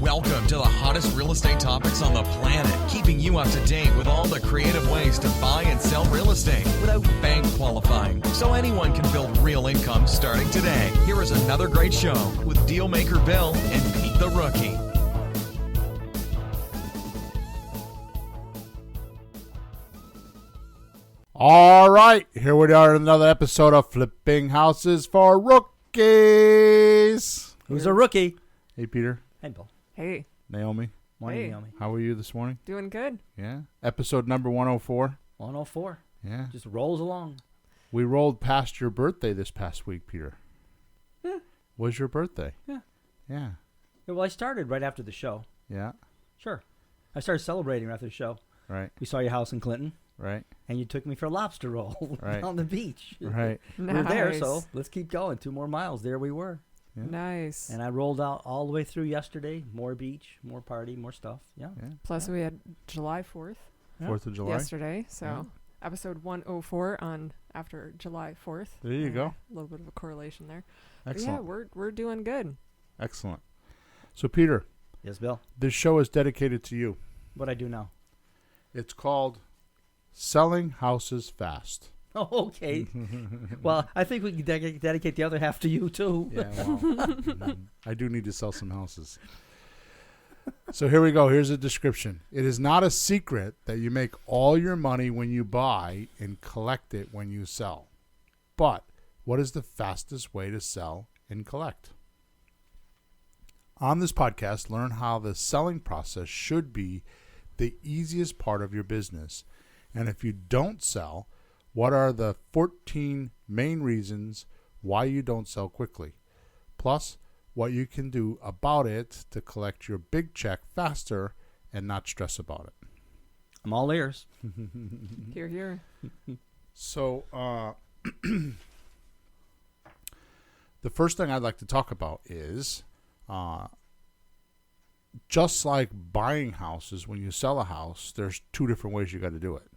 Welcome to the hottest real estate topics on the planet, keeping you up to date with all the creative ways to buy and sell real estate without bank qualifying, so anyone can build real income starting today. Here is another great show with Dealmaker Bill and Pete the Rookie. All right, here we are in another episode of Flipping Houses for Rookies. Who's a rookie? Hey, Peter. Hey, Bill. Hey. Naomi. Morning, Hey. Naomi. How are you this morning? Doing good. Yeah. Episode number 104. 104. Yeah. Just rolls along. We rolled past your birthday this past week, Peter. Yeah. Was your birthday? Yeah. Yeah. Yeah, well, I started right after the show. Yeah. Sure. I started celebrating right after the show. Right. We saw your house in Clinton, Right. and you took me for a lobster roll Right. on the beach. Right. We were there, Nice. so let's keep going. 2 more miles. There we were. Yeah. Nice. And I rolled out all the way through yesterday. More beach, more party, more stuff. Yeah. Yeah. Plus, we had July 4th 4th of July. yesterday. So, Yeah. episode 104 on after July 4th. There you go. A little bit of a correlation there. But Excellent. yeah, we're doing good. Excellent. So, Peter, Yes, Bill. this show is dedicated to you. What I do now? It's called Selling Houses Fast. Oh, okay. Well, I think we can dedicate the other half to you, too. Yeah, well, I do need to sell some houses. So here we go. Here's a description. It is not a secret that you make all your money when you buy and collect it when you sell. But what is the fastest way to sell and collect? On this podcast, learn how the selling process should be the easiest part of your business. And if you don't sell, what are the 14 main reasons why you don't sell quickly? Plus, what you can do about it to collect your big check faster and not stress about it. I'm all ears. Here, here. So, the first thing I'd like to talk about is just like buying houses, when you sell a house, there's 2 different ways you got to do it.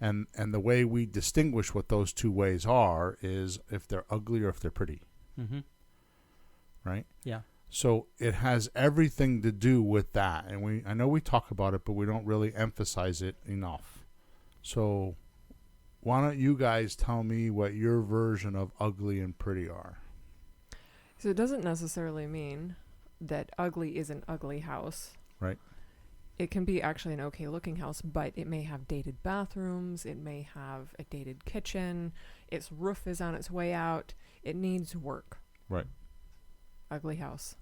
And the way we distinguish what those 2 ways are is if they're ugly or if they're pretty. Mm-hmm. Right? Yeah. So it has everything to do with that. And I know we talk about it, but we don't really emphasize it enough. So why don't you guys tell me what your version of ugly and pretty are? So, it doesn't necessarily mean that ugly is an ugly house. Right. It can be actually an okay looking house, but it may have dated bathrooms. It may have a dated kitchen. Its roof is on its way out. It needs work. Right. Ugly house.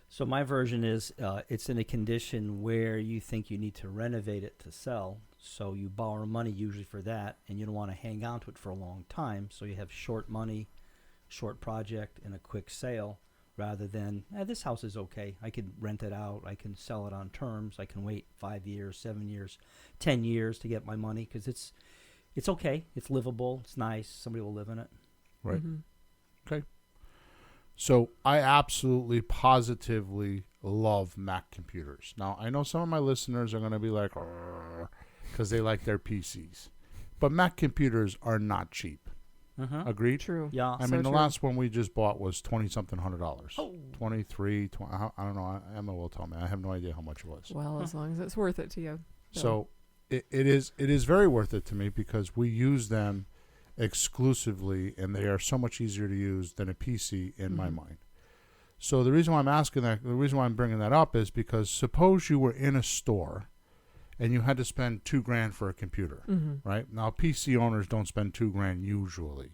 So my version is it's in a condition where you think you need to renovate it to sell. So you borrow money usually for that, and you don't want to hang on to it for a long time. So you have short money, short project, and a quick sale rather than, this house is okay. I can rent it out. I can sell it on terms. I can wait 5 years, 7 years, 10 years to get my money because it's okay. It's livable. It's nice. Somebody will live in it. Right. Mm-hmm. Okay. So I absolutely, positively love Mac computers. Now, I know some of my listeners are going to be like, because they like their PCs. But Mac computers are not cheap. Uh-huh. Agreed? True. Yeah. I mean, the last one we just bought was $20-something $100. Oh. 23, 20, I don't know. Emma will tell me. I have no idea how much it was. Well, as long as it's worth it to you. So it is very worth it to me because we use them exclusively, and they are so much easier to use than a PC in my mind. So the reason why I'm asking that, the reason why I'm bringing that up is because suppose you were in a store and you had to spend $2,000 for a computer, right? Now PC owners don't spend $2,000 usually,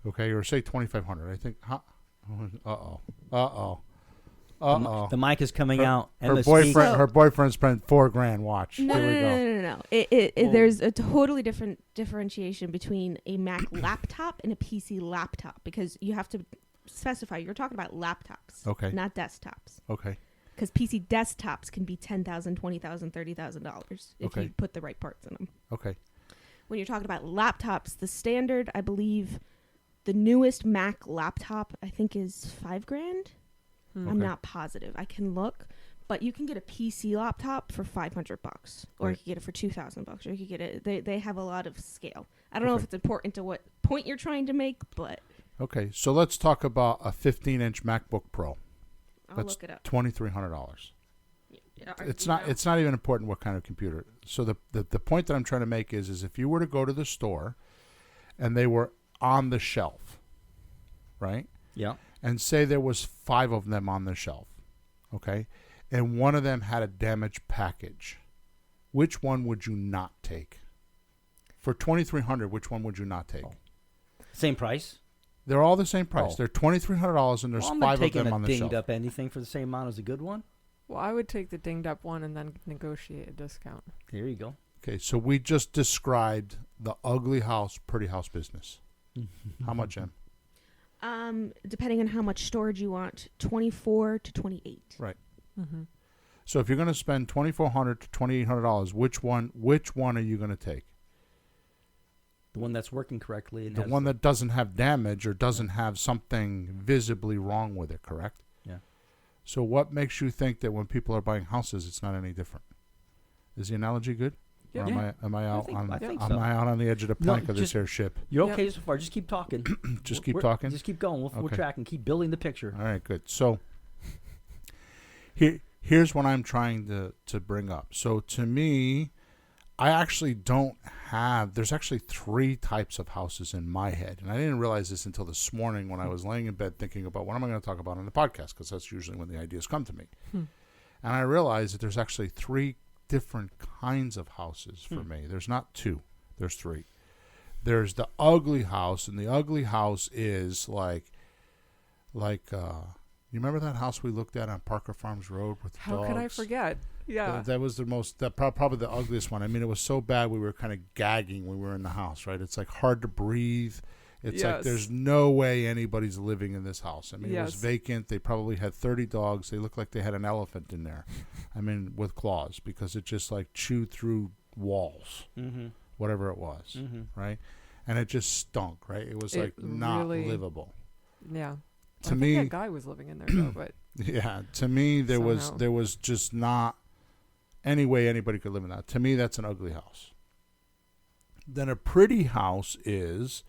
okay, or say $2,500. I think. The mic is coming out. Her And boyfriend spent $4,000. Watch. No, Here we go. no. There's a totally different differentiation between a Mac laptop and a PC laptop because you have to specify. You're talking about laptops, Okay. not desktops. Okay. Because PC desktops can be $10,000, $20,000, $30,000 if Okay. you put the right parts in them. Okay. When you're talking about laptops, the standard, I believe, the newest Mac laptop, I think, is $5,000. I'm Okay. not positive. I can look, but you can get a PC laptop for $500, or you Right. can get it for $2,000, or you can get it. They have a lot of scale. I don't know if Okay. it's important to what point you're trying to make, but Okay. So let's talk about a 15-inch MacBook Pro. I'll That's look it up. $2,300. Yeah, It's not even important what kind of computer. So the point that I'm trying to make is if you were to go to the store and they were on the shelf, right? Yeah. And say there was 5 of them on the shelf, okay? And one of them had a damaged package. Which one would you not take? For $2,300, which one would you not take? Oh. Same price? They're all the same price. Oh. They're $2,300 and there's I'm 5 not of taking them a on the shelf. dinged up anything for the same amount as a good one. Well, I would take the dinged up one and then negotiate a discount. There you go. Okay, so we just described the ugly house, pretty house business. How much, Em? Depending on how much storage you want, 24 to 28. Right. Mm-hmm. So if you're going to spend $2,400 to $2,800, which one are you going to take? The one that's working correctly. And The has one that doesn't have damage or doesn't have something visibly wrong with it, correct? Yeah. So what makes you think that when people are buying houses, it's not any different? Is the analogy good? Yeah. Or am I out I think am so. I out on the edge of the plank of this just- here ship? You're Yep. okay so far. Just keep talking. Just keep We're- talking? Just keep going. We're Okay. tracking. Keep building the picture. All right, good. So here's what I'm trying to bring up. So to me, I actually don't have, there's actually 3 types of houses in my head. And I didn't realize this until this morning when I was laying in bed thinking about what am I going to talk about on the podcast, because that's usually when the ideas come to me. And I realized that there's actually 3 different kinds of houses for me. There's not 2, there's 3. There's the ugly house, and the ugly house is like you remember that house we looked at on Parker Farms Road with the How dogs? could I forget? Yeah. That was the most, probably the ugliest one. I mean, it was so bad we were kind of gagging when we were in the house, right? It's like hard to breathe. It's like Yes. there's no way anybody's living in this house. I mean, it was Yes. vacant. They probably had 30 dogs. They looked like they had an elephant in there. I mean, with claws, because it just like chewed through walls, whatever it was, right? And it just stunk, right? It was It like not really- livable. Yeah. To I think me, that guy was living in there though, but yeah, to me there Somehow. was just not any way anybody could live in that. To me, that's an ugly house. Then a pretty house is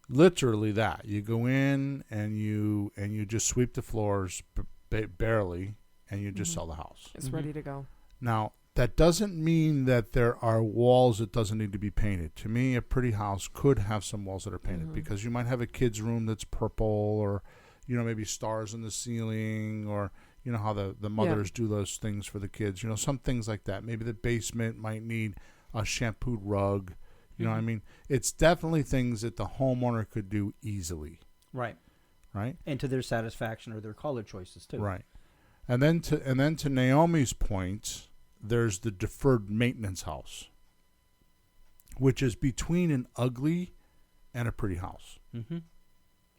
literally that. You go in and you just sweep the floors barely, and you just sell the house. it's ready to go. Now, that doesn't mean that there are walls that doesn't need to be painted. To me, a pretty house could have some walls that are painted because you might have a kid's room that's purple, or maybe stars in the ceiling, or how the mothers do those things for the kids. Some things like that. Maybe the basement might need a shampooed rug. You know what I mean? It's definitely things that the homeowner could do easily. Right. Right? And to their satisfaction or their color choices too. Right. And then to Naomi's point, there's the deferred maintenance house, which is between an ugly and a pretty house. Mm-hmm.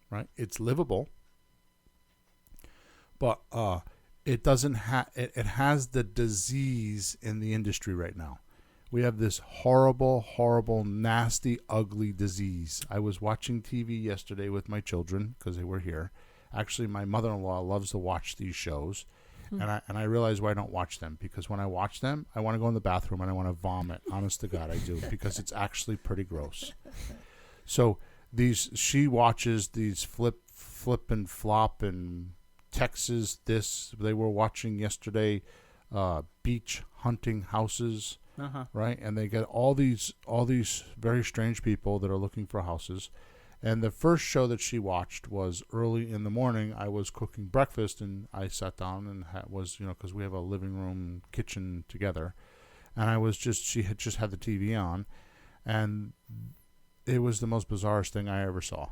Right? It's livable, but it doesn't have. It has the disease in the industry right now. We have this horrible, horrible, nasty, ugly disease. I was watching TV yesterday with my children because they were here. Actually, my mother-in-law loves to watch these shows. And I realize why I don't watch them, because when I watch them, I want to go in the bathroom and I want to vomit. Honest to God, I do, because it's actually pretty gross. So she watches these flip and flop and Texas. They were watching yesterday, beach hunting houses, right? And they get all these very strange people that are looking for houses. And the first show that she watched was early in the morning. I was cooking breakfast, and I sat down and because we have a living room, kitchen together. And she had just had the TV on, and it was the most bizarre thing I ever saw.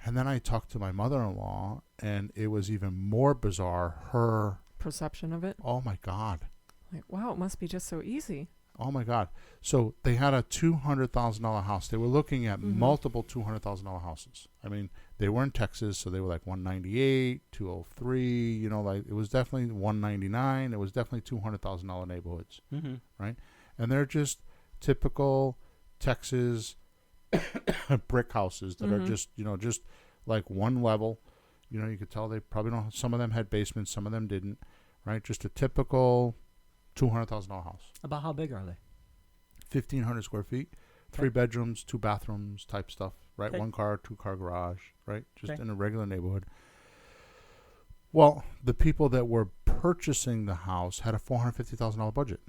And then I talked to my mother-in-law, and it was even more bizarre. Her Perception of it. oh my God. Like, wow, it must be just so easy. Oh my God. So they had a $200,000 house. They were looking at multiple $200,000 houses. I mean, they were in Texas, so they were like 198, 203, like it was definitely 199. It was definitely $200,000 neighborhoods, right? And they're just typical Texas brick houses that are just like one level. You could tell they probably don't, some of them had basements, some of them didn't, right? Just a typical $200,000 house. About how big are they? 1,500 square feet, 3 bedrooms, 2 bathrooms type stuff, right? Okay. 1 car, 2 car garage, right? Just in a regular neighborhood. Well, the people that were purchasing the house had a $450,000 budget.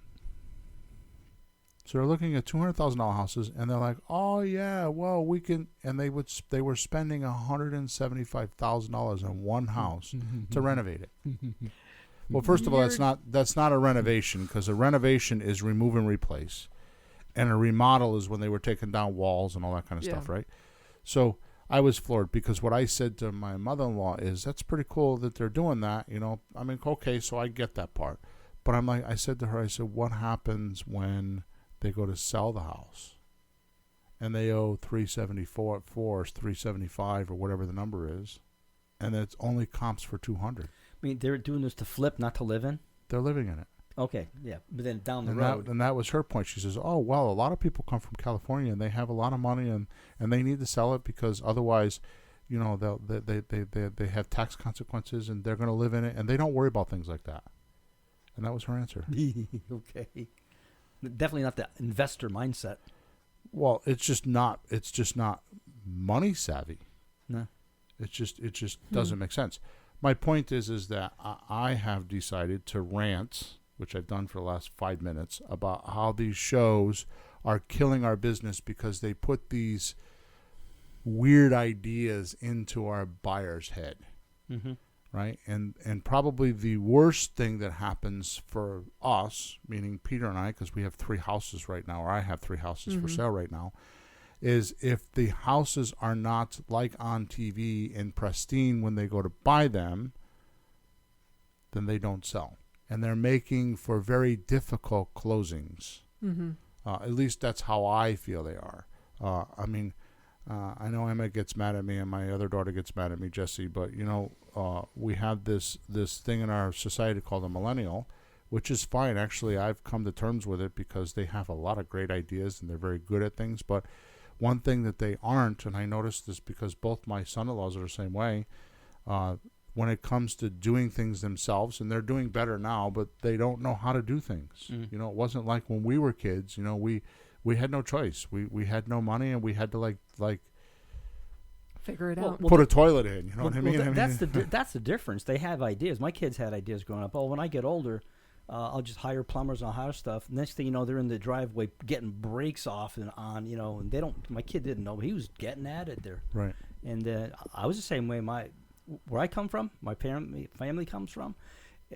So they're looking at $200,000 houses, and they're like, "Oh yeah, well we can." And they were spending $175,000 on one house to renovate it. Well, first of all, that's not a renovation, because a renovation is remove and replace, and a remodel is when they were taking down walls and all that kind of stuff, right? So I was floored, because what I said to my mother-in-law is, "That's pretty cool that they're doing that." I mean, okay, so I get that part, but I said to her, I said, "What happens when they go to sell the house and they owe $374 or $375 or whatever the number is, and it's only comps for $200? I mean, they're doing this to flip, not to live in? They're living in it. Okay, yeah. But then down the road. And that was her point. She says, "Oh, well, a lot of people come from California and they have a lot of money and they need to sell it because otherwise, they have tax consequences and they're going to live in it, and they don't worry about things like that." And that was her answer. Okay. Definitely not the investor mindset. Well, it's just not money savvy. No. It just doesn't make sense. My point is that I have decided to rant, which I've done for the last 5 minutes, about how these shows are killing our business because they put these weird ideas into our buyer's head. Mm-hmm. Right? And probably the worst thing that happens for us, meaning Peter and I, because we have 3 houses right now, or I have 3 houses for sale right now, is if the houses are not like on TV and pristine when they go to buy them, then they don't sell. And they're making for very difficult closings. Mm-hmm. At least that's how I feel they are. I know Emma gets mad at me and my other daughter gets mad at me, Jessie, but we have this thing in our society called a millennial, which is fine. Actually, I've come to terms with it because they have a lot of great ideas and they're very good at things. But one thing that they aren't, and I noticed this because both my son-in-laws are the same way, when it comes to doing things themselves, and they're doing better now, but they don't know how to do things. It wasn't like when we were kids. We had no choice. We had no money, and we had to like figure it out. Put a toilet in. You know what I mean? That's the difference. They have ideas. My kids had ideas growing up. Oh, when I get older, I'll just hire plumbers and I'll hire stuff. Next thing you know, they're in the driveway getting brakes off and on. And they don't. My kid didn't know, but he was getting at it there. Right. And I was the same way. Where I come from, my family comes from,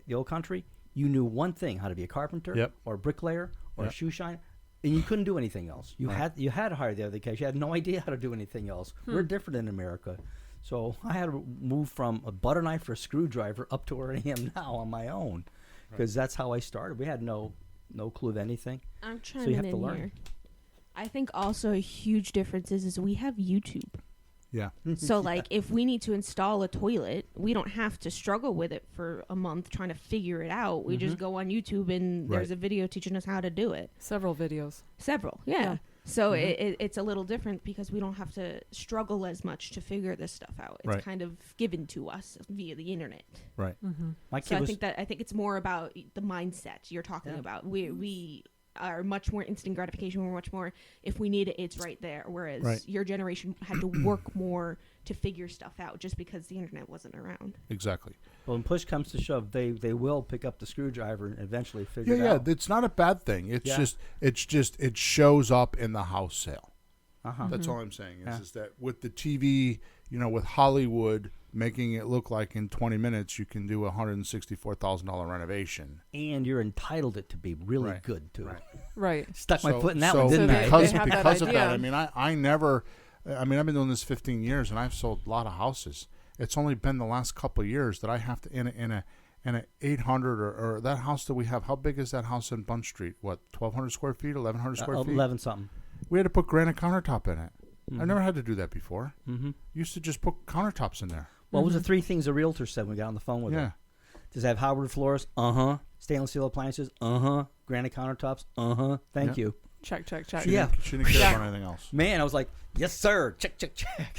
the old country. You knew one thing: how to be a carpenter, or a bricklayer, or a shoe shiner. And you couldn't do anything else. You had to hire the other guys. You had no idea how to do anything else. We're different in America. So I had to move from a butter knife or a screwdriver up to where I am now on my own, because that's how I started. We had no clue of anything. I'm trying so you have to learn. Here. I think also a huge difference is we have YouTube. Yeah. So, if we need to install a toilet, we don't have to struggle with it for a month trying to figure it out. We just go on YouTube and there's a video teaching us how to do it. Several videos. Yeah. So it's a little different because we don't have to struggle as much to figure this stuff out. It's kind of given to us via the internet. Right. Mm-hmm. I think it's more about the mindset you're talking about. We are much more instant gratification. We're much more, if we need it, it's right there. Whereas your generation had to work more to figure stuff out just because the internet wasn't around. Exactly. Well, when push comes to shove, they will pick up the screwdriver and eventually figure it out. Yeah, it's not a bad thing. It's just it shows up in the house sale. That's all I'm saying is that with the TV, with Hollywood making it look like in 20 minutes you can do a $164,000 renovation. And you're entitled it to be really good, too. Right. Stuck my foot in that one, didn't I? Because of that, I've been doing this 15 years, and I've sold a lot of houses. It's only been the last couple of years that I have to, in a 800 or that house that we have, how big is that house in Bunn Street? What, 1,200 square feet, 1,100 square feet? 11 something. We had to put granite countertop in it. I never had to do that before. Used to just put countertops in there. What was the 3 things a realtor said when we got on the phone with her? Does it have hardwood floors? Stainless steel appliances? Granite countertops? Thank you. Check. She didn't care about anything else. Man, I was like, yes, sir. Check.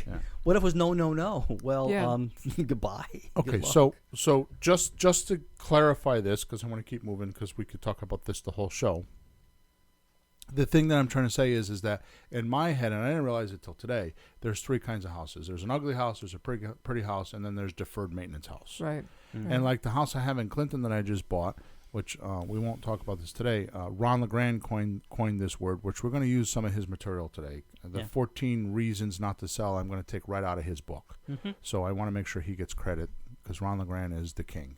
Yeah. What if it was no? Well, goodbye. Okay, so just to clarify this, because I want to keep moving, because we could talk about this the whole show. the thing that I'm trying to say is that in my head, and I didn't realize it till today, there's three kinds of houses. There's an ugly house, there's a pretty house, and then there's deferred maintenance house. Right. And like the house I have in Clinton that I just bought, which we won't talk about this today, Ron LeGrand coined this word, which we're going to use some of his material today. The 14 reasons not to sell, I'm going to take right out of his book. So I want to make sure he gets credit because Ron LeGrand is the king.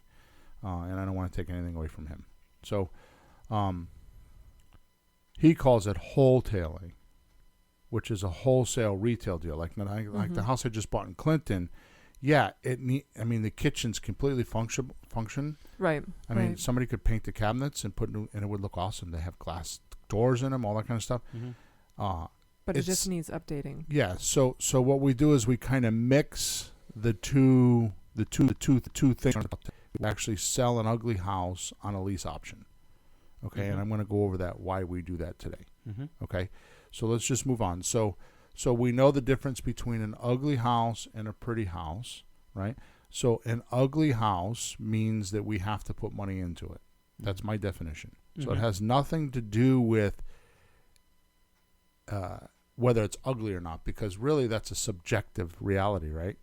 And I don't want to take anything away from him. So he calls it wholetailing, which is a wholesale retail deal. Like the house I just bought in Clinton, the kitchen's completely function. Right. I mean, somebody could paint the cabinets and and it would look awesome. They have glass doors in them, all that kind of stuff. But it just needs updating. Yeah. So what we do is we kind of mix the two things. We actually sell an ugly house on a lease option. Okay, and I'm going to go over why we do that today. Okay, so let's just move on. So we know the difference between an ugly house and a pretty house, right? So an ugly house means that we have to put money into it. That's my definition. So it has nothing to do with whether it's ugly or not, because really that's a subjective reality, right?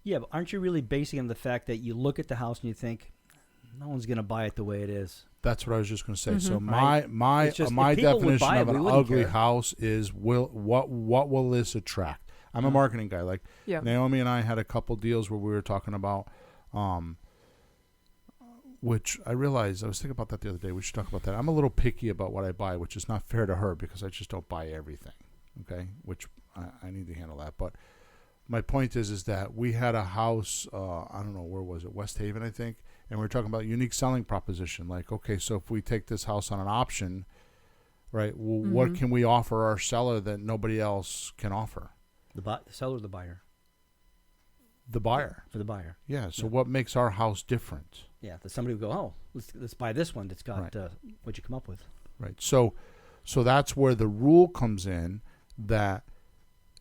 Yeah, but aren't you really basing on the fact that you look at the house and you think, no one's going to buy it the way it is? That's what I was just going to say. So Right. my definition of an ugly house is what will this attract? I'm a marketing guy. Like Naomi and I had a couple deals where we were talking about, which I realized I was thinking about that the other day. We should talk about that. I'm a little picky about what I buy, which is not fair to her because I just don't buy everything. Okay, which I need to handle that. But my point is that we had a house. I don't know, where was it? West Haven, I think. And we were talking about unique selling proposition. Like, okay, so if we take this house on an option, right, well, what can we offer our seller that nobody else can offer? The seller or the buyer? The buyer. For the buyer. Yeah, so what makes our house different? Yeah, that somebody would go, oh, let's buy this one that's got what you come up with. Right. So that's where the rule comes in that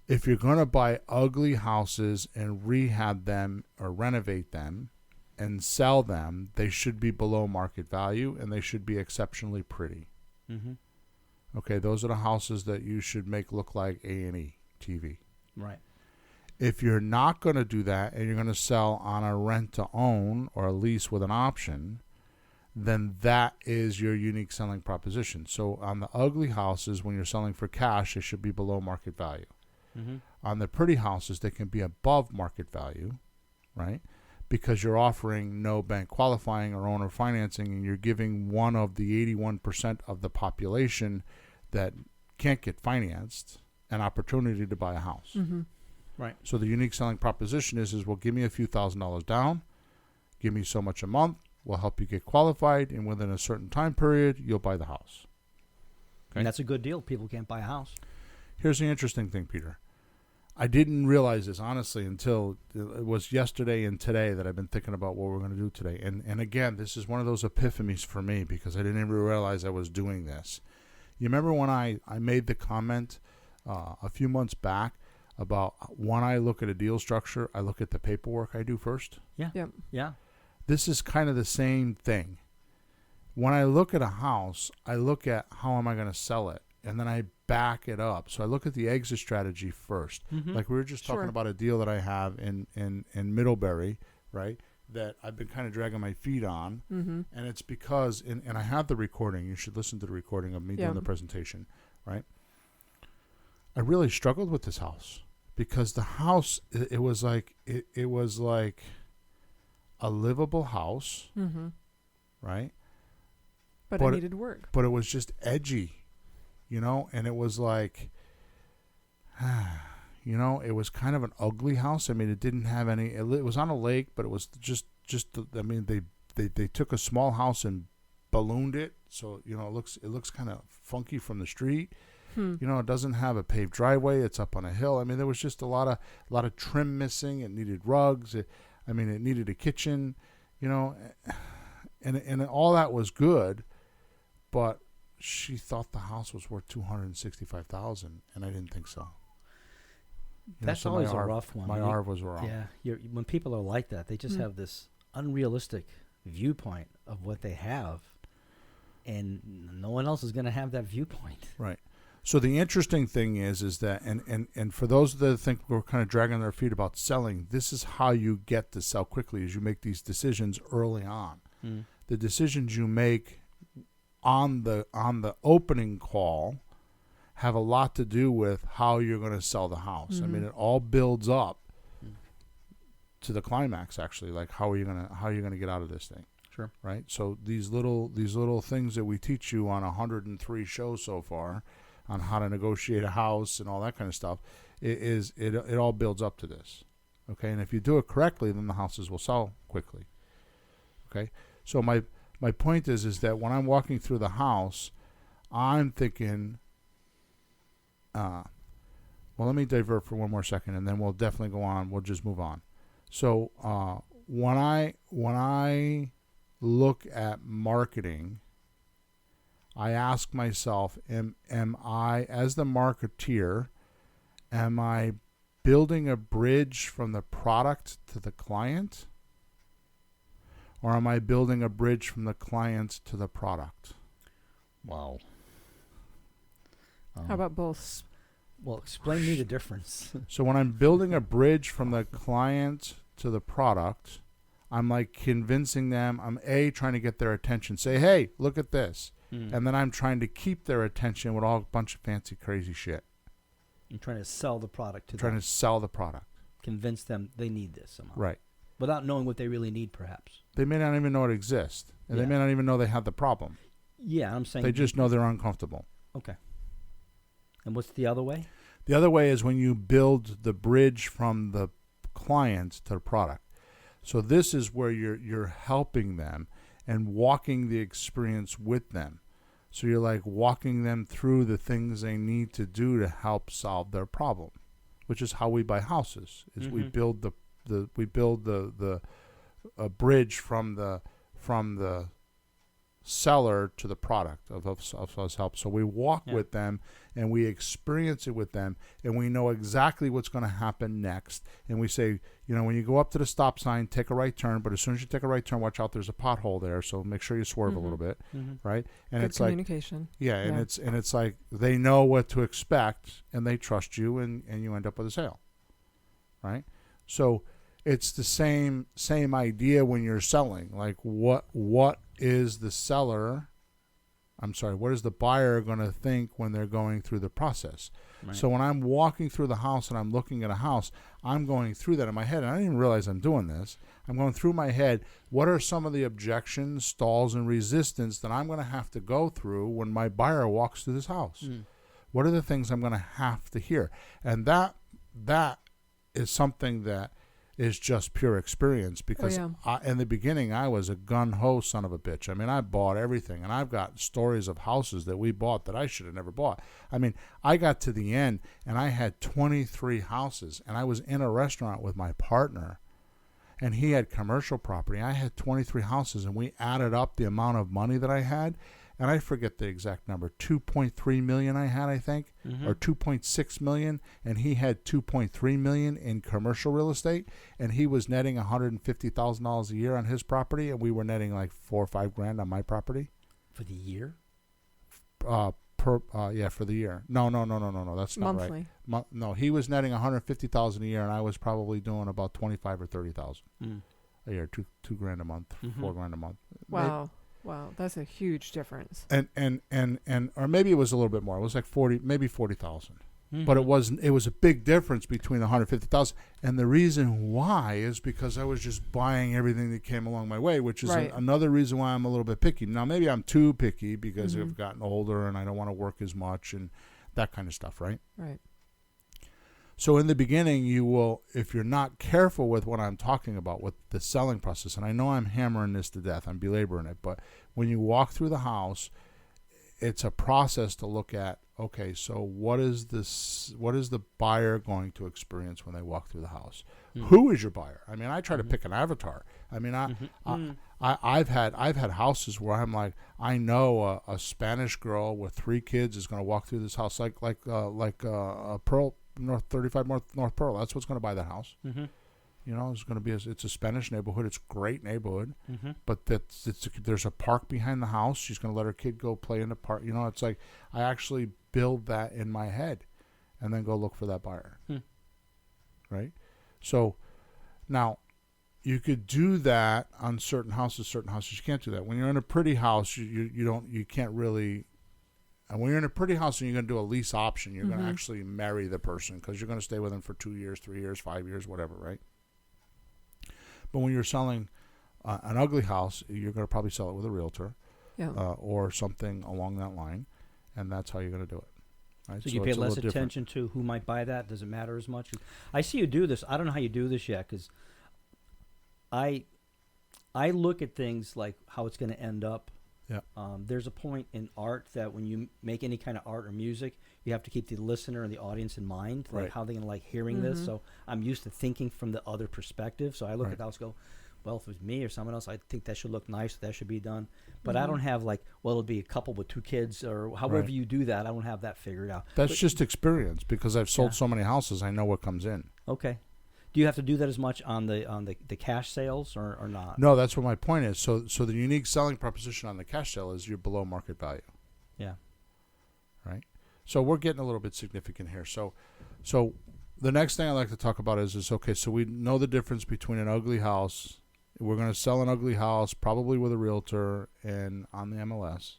if you're going to buy ugly houses and rehab them or renovate them, and sell them, they should be below market value and they should be exceptionally pretty. Okay, those are the houses that you should make look like A&E TV. Right. If you're not going to do that and you're going to sell on a rent-to-own or a lease with an option, then that is your unique selling proposition. So on the ugly houses, when you're selling for cash, it should be below market value. On the pretty houses, they can be above market value, right? Because you're offering no bank qualifying or owner financing, and you're giving one of the 81% of the population that can't get financed an opportunity to buy a house. Right. So the unique selling proposition is well, give me a few $1,000s down, give me so much a month, we'll help you get qualified, and within a certain time period, you'll buy the house. Okay? And that's a good deal. People can't buy a house. Here's the interesting thing, Peter. I didn't realize this, honestly, until it was yesterday and today that I've been thinking about what we're going to do today. And again, this is one of those epiphanies for me because I didn't even realize I was doing this. You remember when I made the comment a few months back about when I look at a deal structure, I look at the paperwork I do first? Yeah. Yep. Yeah. This is kind of the same thing. When I look at a house, I look at how am I going to sell it, and then I back it up. So I look at the exit strategy first. Like we were just talking about a deal that I have in Middlebury, right, that I've been kind of dragging my feet on. And it's because, and I have the recording. You should listen to the recording of me doing the presentation, right? I really struggled with this house because the house, it was like a livable house, right? But it needed work. But it was just edgy. And it was like, it was kind of an ugly house. I mean, it didn't have any, it was on a lake, but it was just, they took a small house and ballooned it. So, it looks kind of funky from the street. It doesn't have a paved driveway. It's up on a hill. I mean, there was just a lot of trim missing. It needed rugs. It needed a kitchen, and all that was good, but she thought the house was worth $265,000, and I didn't think so. That's always a rough one. My ARV was wrong. Yeah, when people are like that, they just have this unrealistic viewpoint of what they have. and no one else is going to have that viewpoint. Right. So the interesting thing is that, and for those that think we're kind of dragging their feet about selling, this is how you get to sell quickly, is you make these decisions early on. The decisions you make on the opening call have a lot to do with how you're going to sell the house. I mean, it all builds up to the climax, actually. Like, how are you going to get out of this thing? Sure. Right. So these little things that we teach you on 103 shows so far, on how to negotiate a house and all that kind of stuff, it all builds up to this. Okay. And if you do it correctly, then the houses will sell quickly. Okay. So my point is that when I'm walking through the house, I'm thinking, well, let me divert for one more second, and then we'll definitely go on. We'll just move on. So when I look at marketing, I ask myself, am I, as the marketeer, am I building a bridge from the product to the client? Or am I building a bridge from the client to the product? Wow. How about both? Well, explain me the difference. So when I'm building a bridge from the client to the product, I'm like convincing them. I'm trying to get their attention. Say, hey, look at this. And then I'm trying to keep their attention with all a bunch of fancy, crazy shit. I'm trying to sell the product to them. Trying to sell the product. Convince them they need this somehow. Right. Without knowing what they really need, perhaps. They may not even know it exists. And they may not even know they have the problem. Yeah, I'm saying. They just know they're uncomfortable. Okay. And what's the other way? The other way is when you build the bridge from the client to the product. So this is where you're helping them and walking the experience with them. So you're like walking them through the things they need to do to help solve their problem, which is how we buy houses. Is we build a bridge from the seller to the product of us help. So we walk with them and we experience it with them, and we know exactly what's going to happen next. And we say, when you go up to the stop sign, take a right turn, but as soon as you take a right turn, watch out, there's a pothole there, so make sure you swerve a little bit, right? And Good it's like communication. and it's like they know what to expect, and they trust you, and you end up with a sale, right? So it's the same idea when you're selling. Like, what is the buyer going to think when they're going through the process? Right. So when I'm walking through the house and I'm looking at a house, I'm going through that in my head. And I didn't even realize I'm doing this. I'm going through my head. What are some of the objections, stalls, and resistance that I'm going to have to go through when my buyer walks through this house? What are the things I'm going to have to hear? And that is something that is just pure experience, because in the beginning I was a gun-ho son of a bitch. I mean, I bought everything, and I've got stories of houses that we bought that I should have never bought. I mean, I got to the end and I had 23 houses, and I was in a restaurant with my partner, and he had commercial property. I had 23 houses, and we added up the amount of money that I had, and I forget the exact number, 2.3 million I had, I think, or 2.6 million, and he had 2.3 million in commercial real estate, and he was netting $150,000 a year on his property, and we were netting like $4 or $5 grand on my property. For the year? For the year. No, that's not monthly. Right. No, he was netting $150,000 a year, and I was probably doing about 25 or 30,000 a year, $2 grand a month, $4 grand a month. Wow. Wow, that's a huge difference. And or maybe it was a little bit more. It was like 40, maybe 40,000. But it was a big difference between the 150,000. And the reason why is because I was just buying everything that came along my way, which is another reason why I'm a little bit picky. Now, maybe I'm too picky because I've gotten older and I don't want to work as much and that kind of stuff, right? Right. So in the beginning, you will, if you're not careful with what I'm talking about with the selling process, and I know I'm hammering this to death, I'm belaboring it, but when you walk through the house, it's a process to look at, okay, so what is the buyer going to experience when they walk through the house? Who is your buyer? I mean, I try to pick an avatar. I mean, I've had houses where I'm like, I know a Spanish girl with 3 kids is going to walk through this house like a Pearl, North 35 North Pearl. That's what's going to buy that house. You know, it's going to be it's a Spanish neighborhood. It's a great neighborhood, Mm-hmm. but there's a park behind the house. She's going to let her kid go play in the park. You know, it's like I actually build that in my head, and then go look for that buyer. Right. So now you could do that on certain houses. Certain houses you can't do that. When you're in a pretty house, you can't really. And when you're in a pretty house and you're going to do a lease option, you're going to actually marry the person because you're going to stay with them for 2 years, 3 years, 5 years, whatever, right? But when you're selling an ugly house, you're going to probably sell it with a realtor or something along that line, and that's how you're going to do it. Right? So you pay less attention to who might buy that? Does it matter as much? I see you do this. I don't know how you do this yet because I look at things like how it's going to end up. Yeah. There's a point in art that when you make any kind of art or music, you have to keep the listener and the audience in mind, like how they're going to like hearing this. So I'm used to thinking from the other perspective. So I look at the house and go, well, if it was me or someone else, I think that should look nice. That should be done. But I don't have like, well, it'll be a couple with 2 kids or however you do that. I don't have that figured out. That's just experience because I've sold so many houses. I know what comes in. Okay. Do you have to do that as much on the cash sales or not? No, that's what my point is. So the unique selling proposition on the cash sale is you're below market value. Yeah. Right. So we're getting a little bit significant here. So the next thing I'd like to talk about is okay. So we know the difference between an ugly house. We're going to sell an ugly house probably with a realtor and on the MLS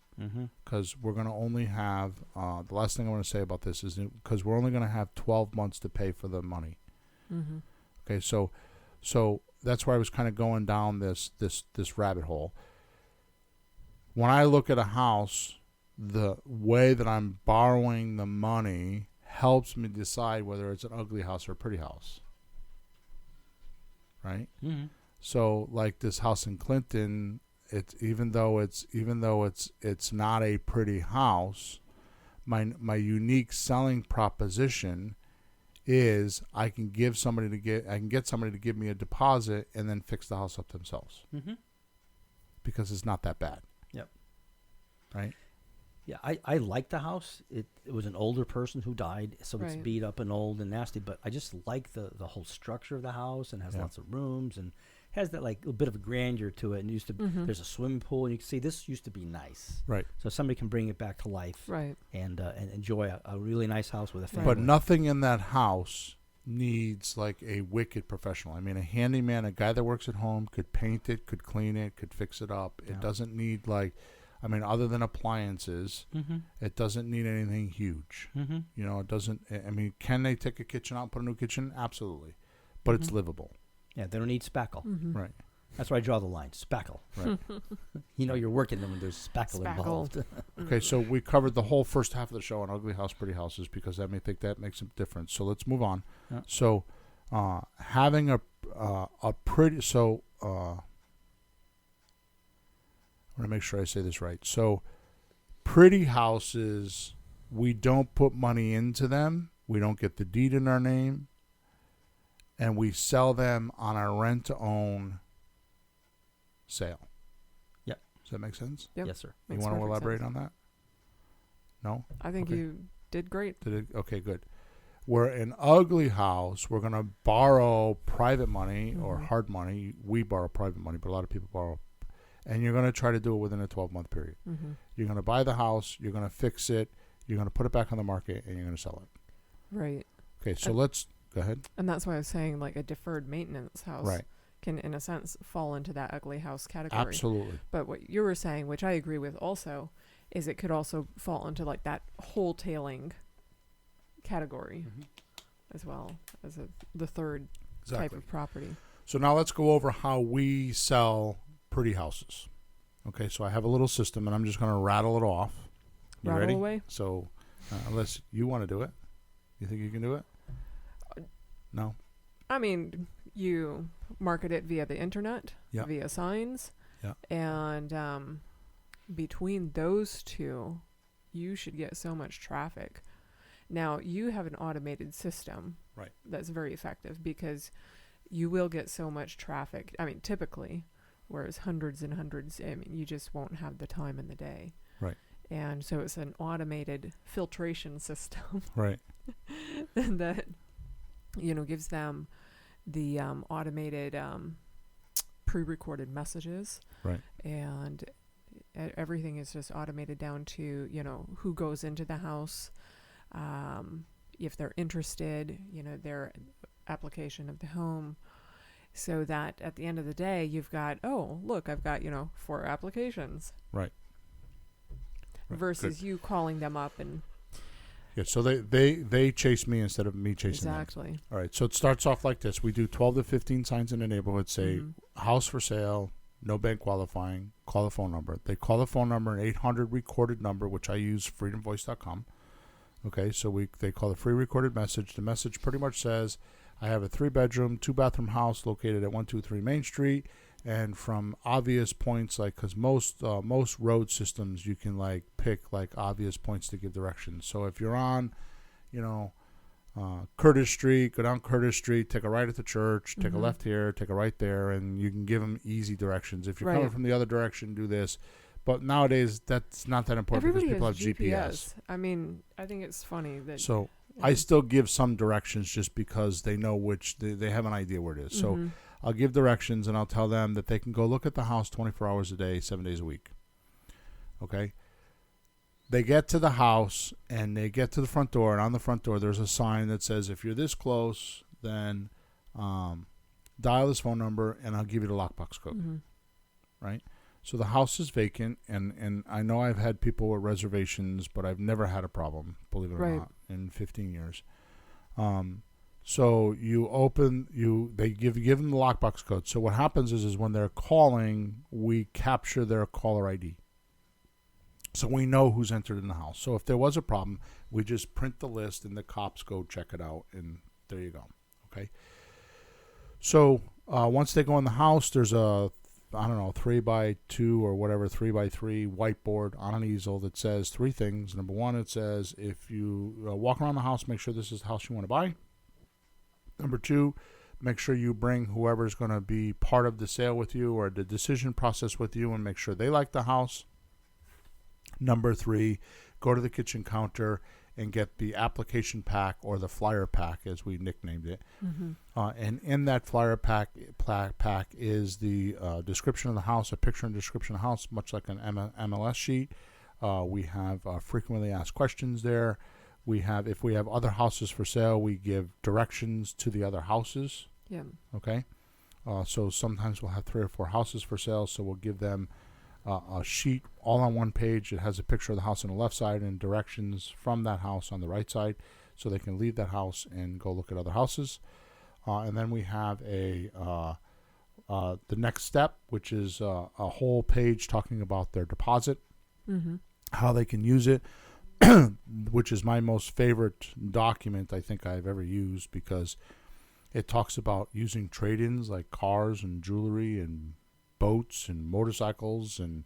because we're going to only have the last thing I want to say about this is because we're only going to have 12 months to pay for the money. Okay, so that's where I was kind of going down this rabbit hole. When I look at a house, the way that I'm borrowing the money helps me decide whether it's an ugly house or a pretty house. Right? So like this house in Clinton, it's even though it's not a pretty house, my unique selling proposition is I can get somebody to give me a deposit and then fix the house up themselves. Because it's not that bad. Yep. Right? Yeah, I like the house. It was an older person who died, so it's beat up and old and nasty, but I just like the whole structure of the house and has lots of rooms and has that like a bit of a grandeur to it. And used to there's a swimming pool and you can see this used to be nice. Right. So somebody can bring it back to life. Right. And enjoy a really nice house with a family. But nothing in that house needs like a wicked professional. I mean, a handyman, a guy that works at home could paint it, could clean it, could fix it up. It doesn't need like, I mean, other than appliances, it doesn't need anything huge. You know, it doesn't, I mean, can they take a kitchen out and put a new kitchen? Absolutely. But it's livable. Yeah, they don't need spackle. Right. That's where I draw the line. Spackle. Right. You know you're working them when there's spackle involved. Okay, so we covered the whole first half of the show on ugly house, pretty houses because I may think that makes a difference. So let's move on. Yeah. So having a pretty, so I want to make sure I say this right. So pretty houses, we don't put money into them. We don't get the deed in our name. And we sell them on our rent-to-own sale. Yep. Does that make sense? Yep. Yes, sir. You want to elaborate on that? No? I think you did great. Okay, good. We're an ugly house. We're going to borrow private money or hard money. We borrow private money, but a lot of people borrow. And you're going to try to do it within a 12-month period. You're going to buy the house. You're going to fix it. You're going to put it back on the market, and you're going to sell it. Right. Okay, so let's... Go ahead. And that's why I was saying like a deferred maintenance house can, in a sense, fall into that ugly house category. Absolutely. But what you were saying, which I agree with also, is it could also fall into like that wholetailing category as well as the third type of property. So now let's go over how we sell pretty houses. Okay, so I have a little system, and I'm just going to rattle it off. You rattle ready? Away? So unless you want to do it. You think you can do it? No. I mean, you market it via the internet, via signs, and between those two, you should get so much traffic. Now, you have an automated system that's very effective because you will get so much traffic. I mean, typically, whereas hundreds and hundreds, I mean, you just won't have the time in the day. Right. And so it's an automated filtration system. Right. that gives them the automated pre-recorded messages. Right. And everything is just automated down to, who goes into the house, if they're interested, their application of the home. So that at the end of the day, you've got, oh, look, I've got, 4 applications. Right. Versus you calling them up and... Yeah, so they chase me instead of me chasing them. Exactly. All right, so it starts off like this. We do 12 to 15 signs in the neighborhood, say, house for sale, no bank qualifying, call the phone number. They call the phone number, an 800 recorded number, which I use, freedomvoice.com. Okay, so they call the free recorded message. The message pretty much says, I have a 3-bedroom, 2-bathroom house located at 123 Main Street, and from obvious points, like, because most road systems you can like pick like obvious points to give directions. So if you're on, Curtis Street, go down Curtis Street, take a right at the church, take a left here, take a right there, and you can give them easy directions. If you're coming from the other direction, do this. But nowadays, that's not that important. Everybody because people has have GPS. I mean, I think it's funny that... So I still give some directions just because they know they have an idea where it is. So I'll give directions, and I'll tell them that they can go look at the house 24 hours a day, 7 days a week. Okay? They get to the house, and they get to the front door, and on the front door there's a sign that says, if you're this close, then dial this phone number, and I'll give you the lockbox code. Right? So the house is vacant, and I know I've had people with reservations, but I've never had a problem, believe it or not, in 15 years. So they give them the lockbox code. So what happens is when they're calling, we capture their caller ID. So we know who's entered in the house. So if there was a problem, we just print the list and the cops go check it out, and there you go. Okay. So once they go in the house, there's a 3x2 or whatever, 3x3 whiteboard on an easel that says 3 things. Number 1, it says, if you walk around the house, make sure this is the house you want to buy. Number 2, make sure you bring whoever's going to be part of the sale with you or the decision process with you and make sure they like the house. Number 3, go to the kitchen counter and get the application pack or the flyer pack, as we nicknamed it. And in that flyer pack is the description of the house, a picture and description of the house, much like an MLS sheet. We have frequently asked questions there. If we have other houses for sale, we give directions to the other houses. Yeah. Okay. So sometimes we'll have 3 or 4 houses for sale, so we'll give them a sheet all on one page. It has a picture of the house on the left side and directions from that house on the right side, so they can leave that house and go look at other houses. And then we have the next step, which is a whole page talking about their deposit, how they can use it, which is my most favorite document I think I've ever used, because it talks about using trade-ins like cars and jewelry and boats and motorcycles and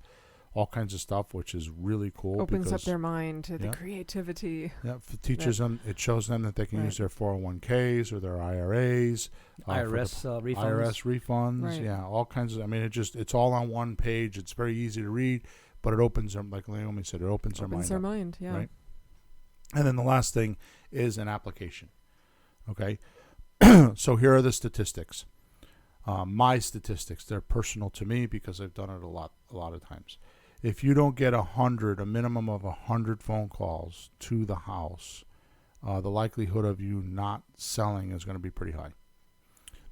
all kinds of stuff, which is really cool. Opens up their mind to the creativity. Yeah, it teaches them. It shows them that they can use their 401ks or their IRAs, IRS refunds. IRS refunds. Yeah, all kinds of. I mean, it's all on one page. It's very easy to read, but it opens them, like Naomi said, it opens their mind. Opens their mind. Yeah. Right. And then the last thing is an application. Okay. So here are the statistics. My statistics, they're personal to me because I've done it a lot of times. If you don't get a minimum of 100 phone calls to the house, the likelihood of you not selling is going to be pretty high.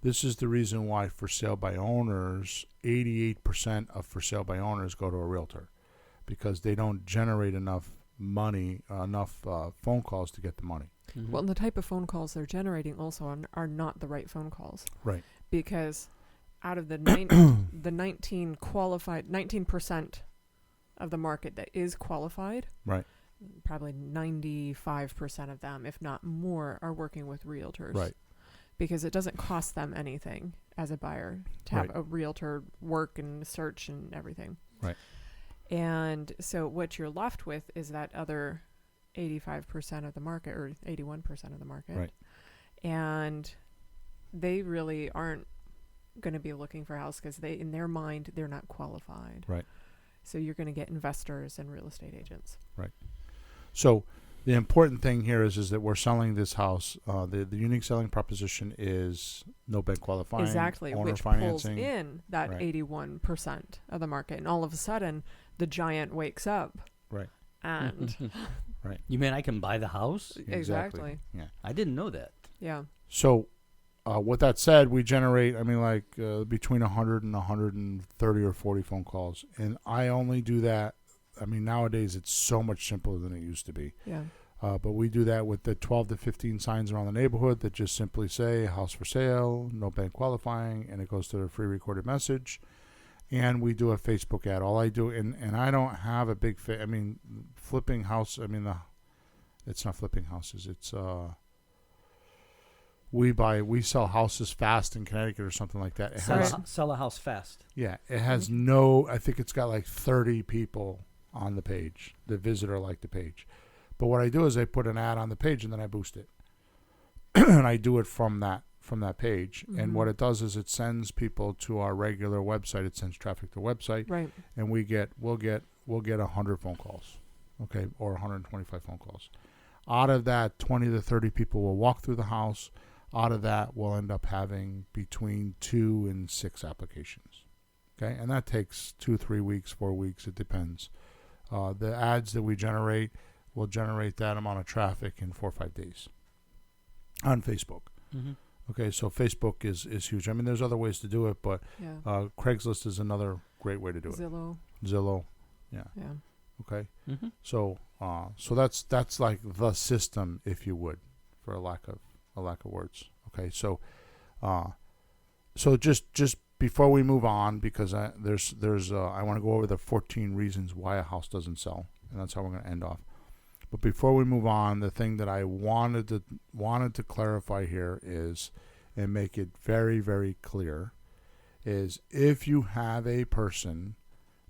This is the reason why for sale by owners, 88% of for sale by owners go to a realtor, because they don't generate enough money, phone calls to get the money. Well, and the type of phone calls they're generating also are not the right phone calls. Right. Because out of the 19% of the market that is qualified, right, probably 95% of them, if not more, are working with realtors. Right. Because it doesn't cost them anything as a buyer to have a realtor work and search and everything. Right. And so what you're left with is that other 85% of the market, or 81% of the market. Right. And they really aren't going to be looking for a house because in their mind, they're not qualified. Right. So you're going to get investors and real estate agents. Right. So The important thing here is that we're selling this house. The unique selling proposition is no bank qualifying, exactly, owner which financing. pulls in that 81% of the market, and all of a sudden the giant wakes up. Right. And right. You mean I can buy the house? Exactly. Yeah. I didn't know that. Yeah. So, with that said, we generate, between 100 and 130 or 40 phone calls. And I only do that. Nowadays it's so much simpler than it used to be. Yeah. But we do that with the 12 to 15 signs around the neighborhood that just simply say house for sale, no bank qualifying, and it goes to the free recorded message. And we do a Facebook ad. All I do, and I don't have a big, flipping house. It's not flipping houses. It's, we sell houses fast in Connecticut or something like that. Sell a house fast. Yeah. It has I think it's got like 30 people on the page that visit or like the page. But what I do is I put an ad on the page and then I boost it. And I do it from that page. Mm-hmm. And what it does is it sends people to our regular website. It sends traffic to the website. Right. And we'll get 100 phone calls. Okay. Or 125 phone calls. Out of that, 20 to 30 people will walk through the house. Out of that, we'll end up having between 2 and 6 applications. Okay. And that takes 2, 3 weeks, 4 weeks. It depends. The ads that we generate will generate that amount of traffic in 4 or 5 days on Facebook. Mm-hmm. Okay, so Facebook is huge. There's other ways to do it, but Craigslist is another great way to do it. Zillow, yeah. Okay, mm-hmm. So that's like the system, if you would, for a lack of words. Okay, so just before we move on, because I want to go over the 14 reasons why a house doesn't sell, and that's how we're going to end off. But before we move on, the thing that I wanted to clarify here is, and make it very, very clear, is if you have a person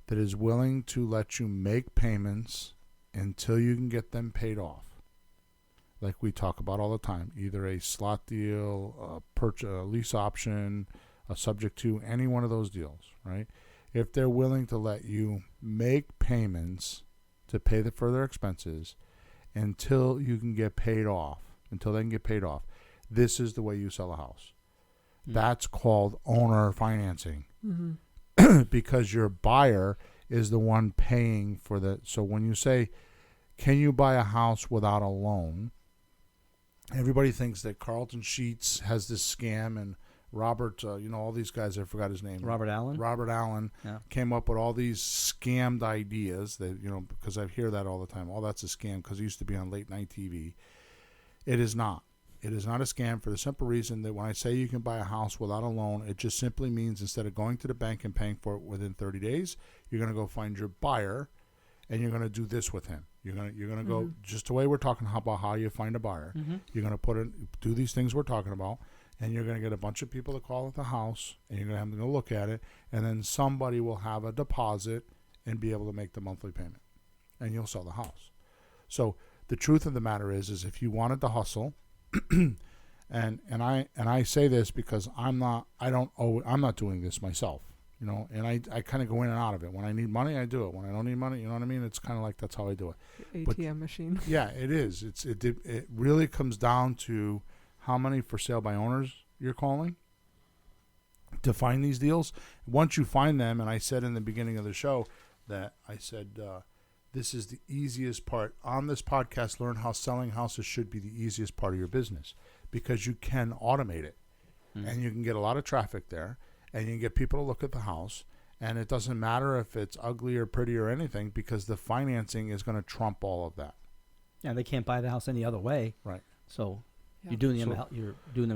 that is willing to let you make payments until you can get them paid off, like we talk about all the time, either a slot deal, a lease option, a subject to, any one of those deals, right? If they're willing to let you make payments to pay the further expenses until you can get paid off, until they can get paid off, this is the way you sell a house. Mm-hmm. That's called owner financing. Mm-hmm. Because your buyer is the one paying for the. So when you say, can you buy a house without a loan? Everybody thinks that Carlton Sheets has this scam, and Robert, all these guys, I forgot his name. Robert Allen came up with all these scammed ideas that, because I hear that all the time. Oh, that's a scam because it used to be on late night TV. It is not. It is not a scam for the simple reason that when I say you can buy a house without a loan, it just simply means instead of going to the bank and paying for it within 30 days, you're going to go find your buyer and you're going to do this with him. You're going to mm-hmm. go just the way we're talking about how you find a buyer. Mm-hmm. You're going to do these things we're talking about. And you're going to get a bunch of people to call at the house, and you're going to have them go look at it, and then somebody will have a deposit and be able to make the monthly payment, and you'll sell the house. So the truth of the matter is if you wanted to hustle, and I say this because I'm not doing this myself, and I kind of go in and out of it. When I need money, I do it. When I don't need money, you know what I mean? It's kind of like that's how I do it. ATM machine. Yeah, it is. It really comes down to how many for sale by owners you're calling to find these deals. Once you find them, and I said in the beginning of the show that this is the easiest part. On this podcast, learn how selling houses should be the easiest part of your business because you can automate it. Mm-hmm. And you can get a lot of traffic there, and you can get people to look at the house, and it doesn't matter if it's ugly or pretty or anything because the financing is going to trump all of that. Yeah, they can't buy the house any other way. Right. So you're doing them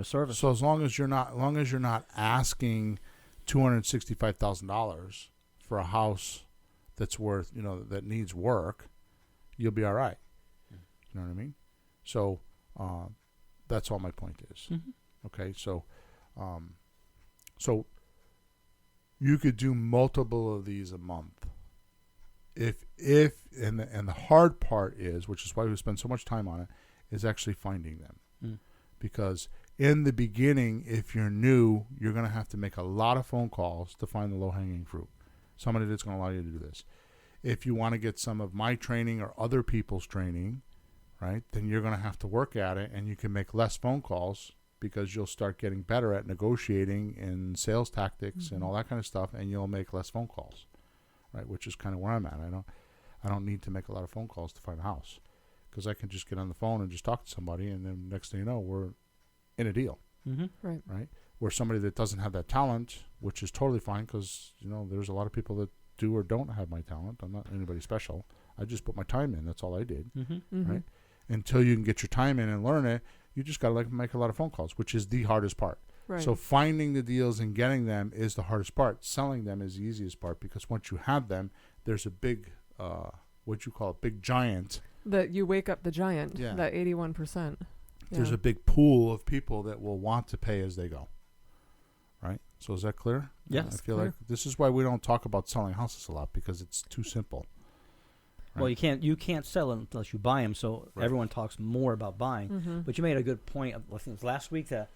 a service. So as long as you're not asking $265,000 for a house that's worth, that needs work, you'll be all right. You know what I mean? So that's all my point is. Mm-hmm. Okay, so you could do multiple of these a month. If the hard part is, which is why we spend so much time on it, is actually finding them. Because in the beginning, if you're new, you're going to have to make a lot of phone calls to find the low-hanging fruit. Somebody that's going to allow you to do this. If you want to get some of my training or other people's training, right, then you're going to have to work at it, and you can make less phone calls because you'll start getting better at negotiating and sales tactics and all that kind of stuff, and you'll make less phone calls, right, which is kind of where I'm at. I don't need to make a lot of phone calls to find a house because I can just get on the phone and just talk to somebody, and then next thing you know, we're in a deal. Right. Where somebody that doesn't have that talent, which is totally fine because, there's a lot of people that do or don't have my talent. I'm not anybody special. I just put my time in. That's all I did. Right. Until you can get your time in and learn it, you just got to make a lot of phone calls, which is the hardest part. Right. So finding the deals and getting them is the hardest part. Selling them is the easiest part because once you have them, there's a big, what you call a big giant. That you wake up the giant, Yeah. that 81%. There's a big pool of people that will want to pay as they go. Right? So is that clear? Yes. I feel like this is why we don't talk about selling houses a lot because it's too simple. Right? Well, you can't sell it unless you buy them, so everyone talks more about buying. But you made a good point, I think it was last week, that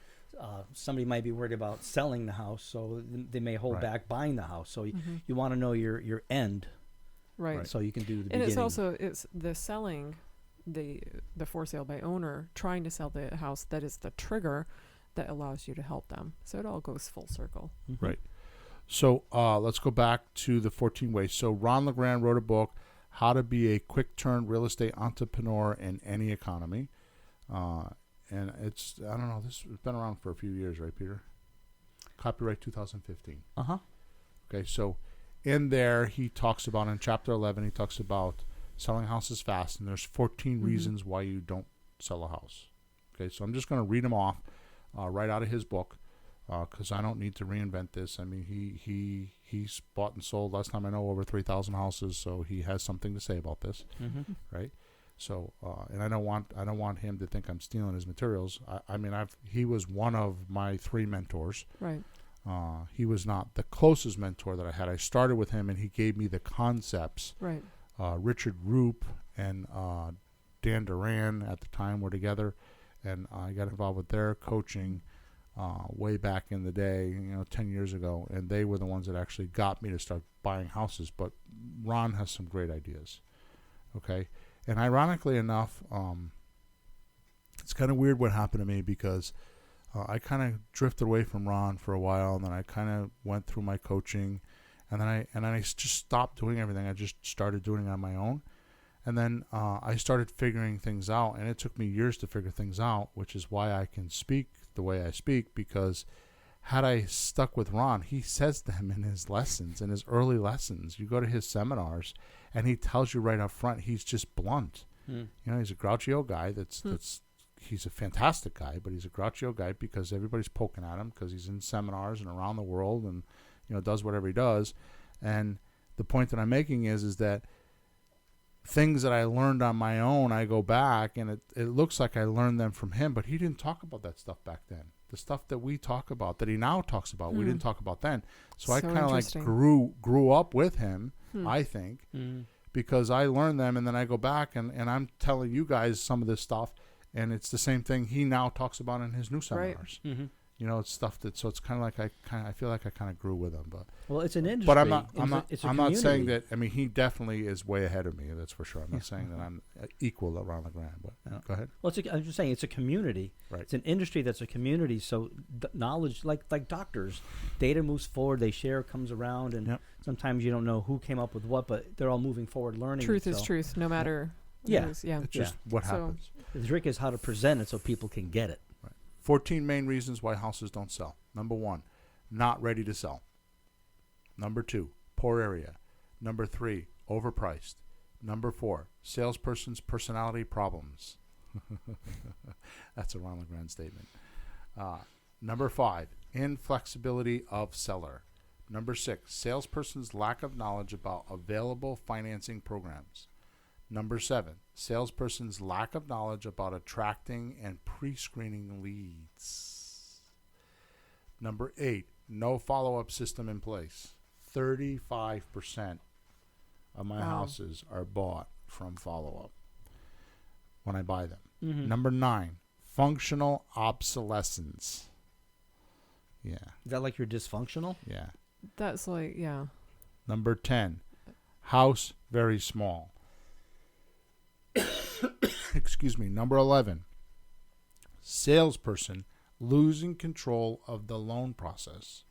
somebody might be worried about selling the house, so they may hold back buying the house. So you want to know your end. Right. So you can do the and beginning. It's the selling, the for sale by owner, trying to sell the house, that is the trigger that allows you to help them. So it all goes full circle. Right. So let's go back to the 14 ways. So Ron LeGrand wrote a book, How to Be a Quick Turn Real Estate Entrepreneur in Any Economy. And it's, I don't know, this has been around for a few years, right, Peter? Copyright 2015. Okay, so in there he talks about, in chapter 11, he talks about selling houses fast, and there's 14 reasons why you don't sell a house. Okay, so I'm just going to read them off right out of his book because I don't need to reinvent this. I mean, he's bought and sold, last time I know, over 3,000 houses, so he has something to say about this, right? So, and I don't want him to think I'm stealing his materials. I mean, he was one of my 3 mentors. Right. He was not the closest mentor that I had. I started with him, and he gave me the concepts. Right. Richard Roop and Dan Duran at the time were together, and I got involved with their coaching way back in the day, 10 years ago, and they were the ones that actually got me to start buying houses. But Ron has some great ideas. Okay. And ironically enough, it's kind of weird what happened to me because I kind of drifted away from Ron for a while, and then I kind of went through my coaching, and then I just stopped doing everything. I just started doing it on my own, and then I started figuring things out, and it took me years to figure things out, which is why I can speak the way I speak, because had I stuck with Ron, he says them in his lessons, in his early lessons. You go to his seminars, and he tells you right up front, he's just blunt. He's a grouchy old guy he's a fantastic guy, but he's a grouchy old guy because everybody's poking at him because he's in seminars and around the world and, does whatever he does. And the point that I'm making is that things that I learned on my own, I go back and it looks like I learned them from him, but he didn't talk about that stuff back then. The stuff that we talk about, that he now talks about, we didn't talk about then. So I kind of like grew up with him, I think, because I learned them, and then I go back and I'm telling you guys some of this stuff, and it's the same thing he now talks about in his new seminars. Right. It's stuff that, so it's kind of like I feel like I kind of grew with him, but well, it's an industry. But I'm not saying that. I mean, he definitely is way ahead of me. That's for sure. I'm not saying that I'm equal around the ground. But go ahead. Well, I'm just saying it's a community. Right. It's an industry that's a community. So knowledge, like doctors, data moves forward. They share, comes around, and sometimes you don't know who came up with what, but they're all moving forward, learning. Truth is truth, no matter. It's just what happens. The trick is how to present it so people can get it. 14 main reasons why houses don't sell. Number 1, not ready to sell. Number 2, poor area. Number 3, overpriced. Number 4, salesperson's personality problems. That's a Ron LeGrand statement. Number 5, inflexibility of seller. Number 6, salesperson's lack of knowledge about available financing programs. Number 7, salesperson's lack of knowledge about attracting and pre-screening leads. Number 8, no follow-up system in place. 35% of my houses are bought from follow-up when I buy them. Number 9, functional obsolescence. Yeah. Is that like you're dysfunctional? Yeah. That's like, yeah. Number 10, house very small. excuse me, number 11, salesperson losing control of the loan process.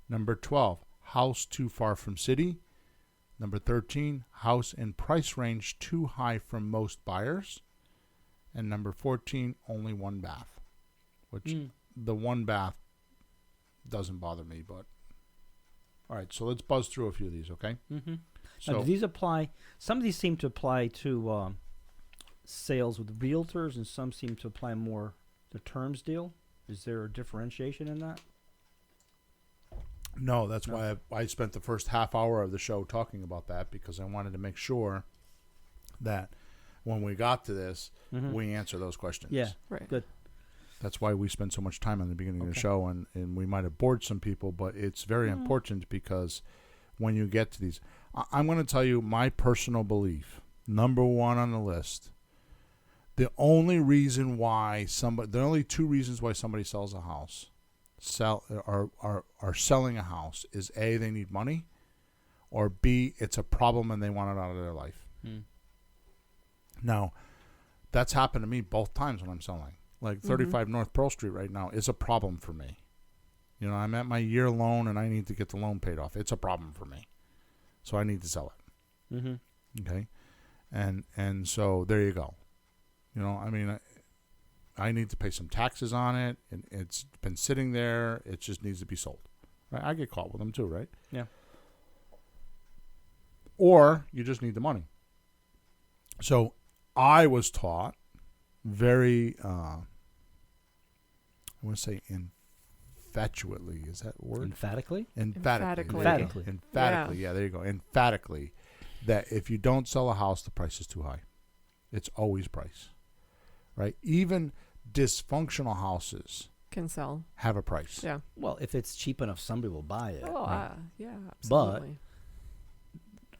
Number 12, house too far from city. Number 13, house and price range too high from most buyers. And number 14, only one bath, which the one bath doesn't bother me, but all right, so let's buzz through a few of these, okay? Mm-hmm. So now, do these apply? Some of these seem to apply to sales with realtors, and some seem to apply more to terms deal. Is there a differentiation in that? No, that's why I spent the first half hour of the show talking about that, because I wanted to make sure that when we got to this, we answer those questions. Yeah, right. Good. That's why we spent so much time in the beginning of the show, and we might have bored some people, but it's very important, because when you get to these, I'm going to tell you my personal belief, number one on the list. The only reason why the only two reasons why somebody sells a house, are selling a house, is A, they need money, or B, it's a problem and they want it out of their life. Now, that's happened to me both times when I'm selling. Like 35 North Pearl Street right now is a problem for me. You know, I'm at my year loan and I need to get the loan paid off. It's a problem for me. So I need to sell it. Okay? And so there you go. You know, I mean, I need to pay some taxes on it, and it's been sitting there. It just needs to be sold. Right? I get caught with them too, right? Yeah. Or you just need the money. So I was taught very, I want to say infatuately. Is that a word? Emphatically? Emphatically. Yeah, there you go. Emphatically, that if you don't sell a house, the price is too high. It's always price. Right? Even dysfunctional houses can sell. Have a price. Yeah. Well, if it's cheap enough, somebody will buy it. Oh, right? Yeah, absolutely.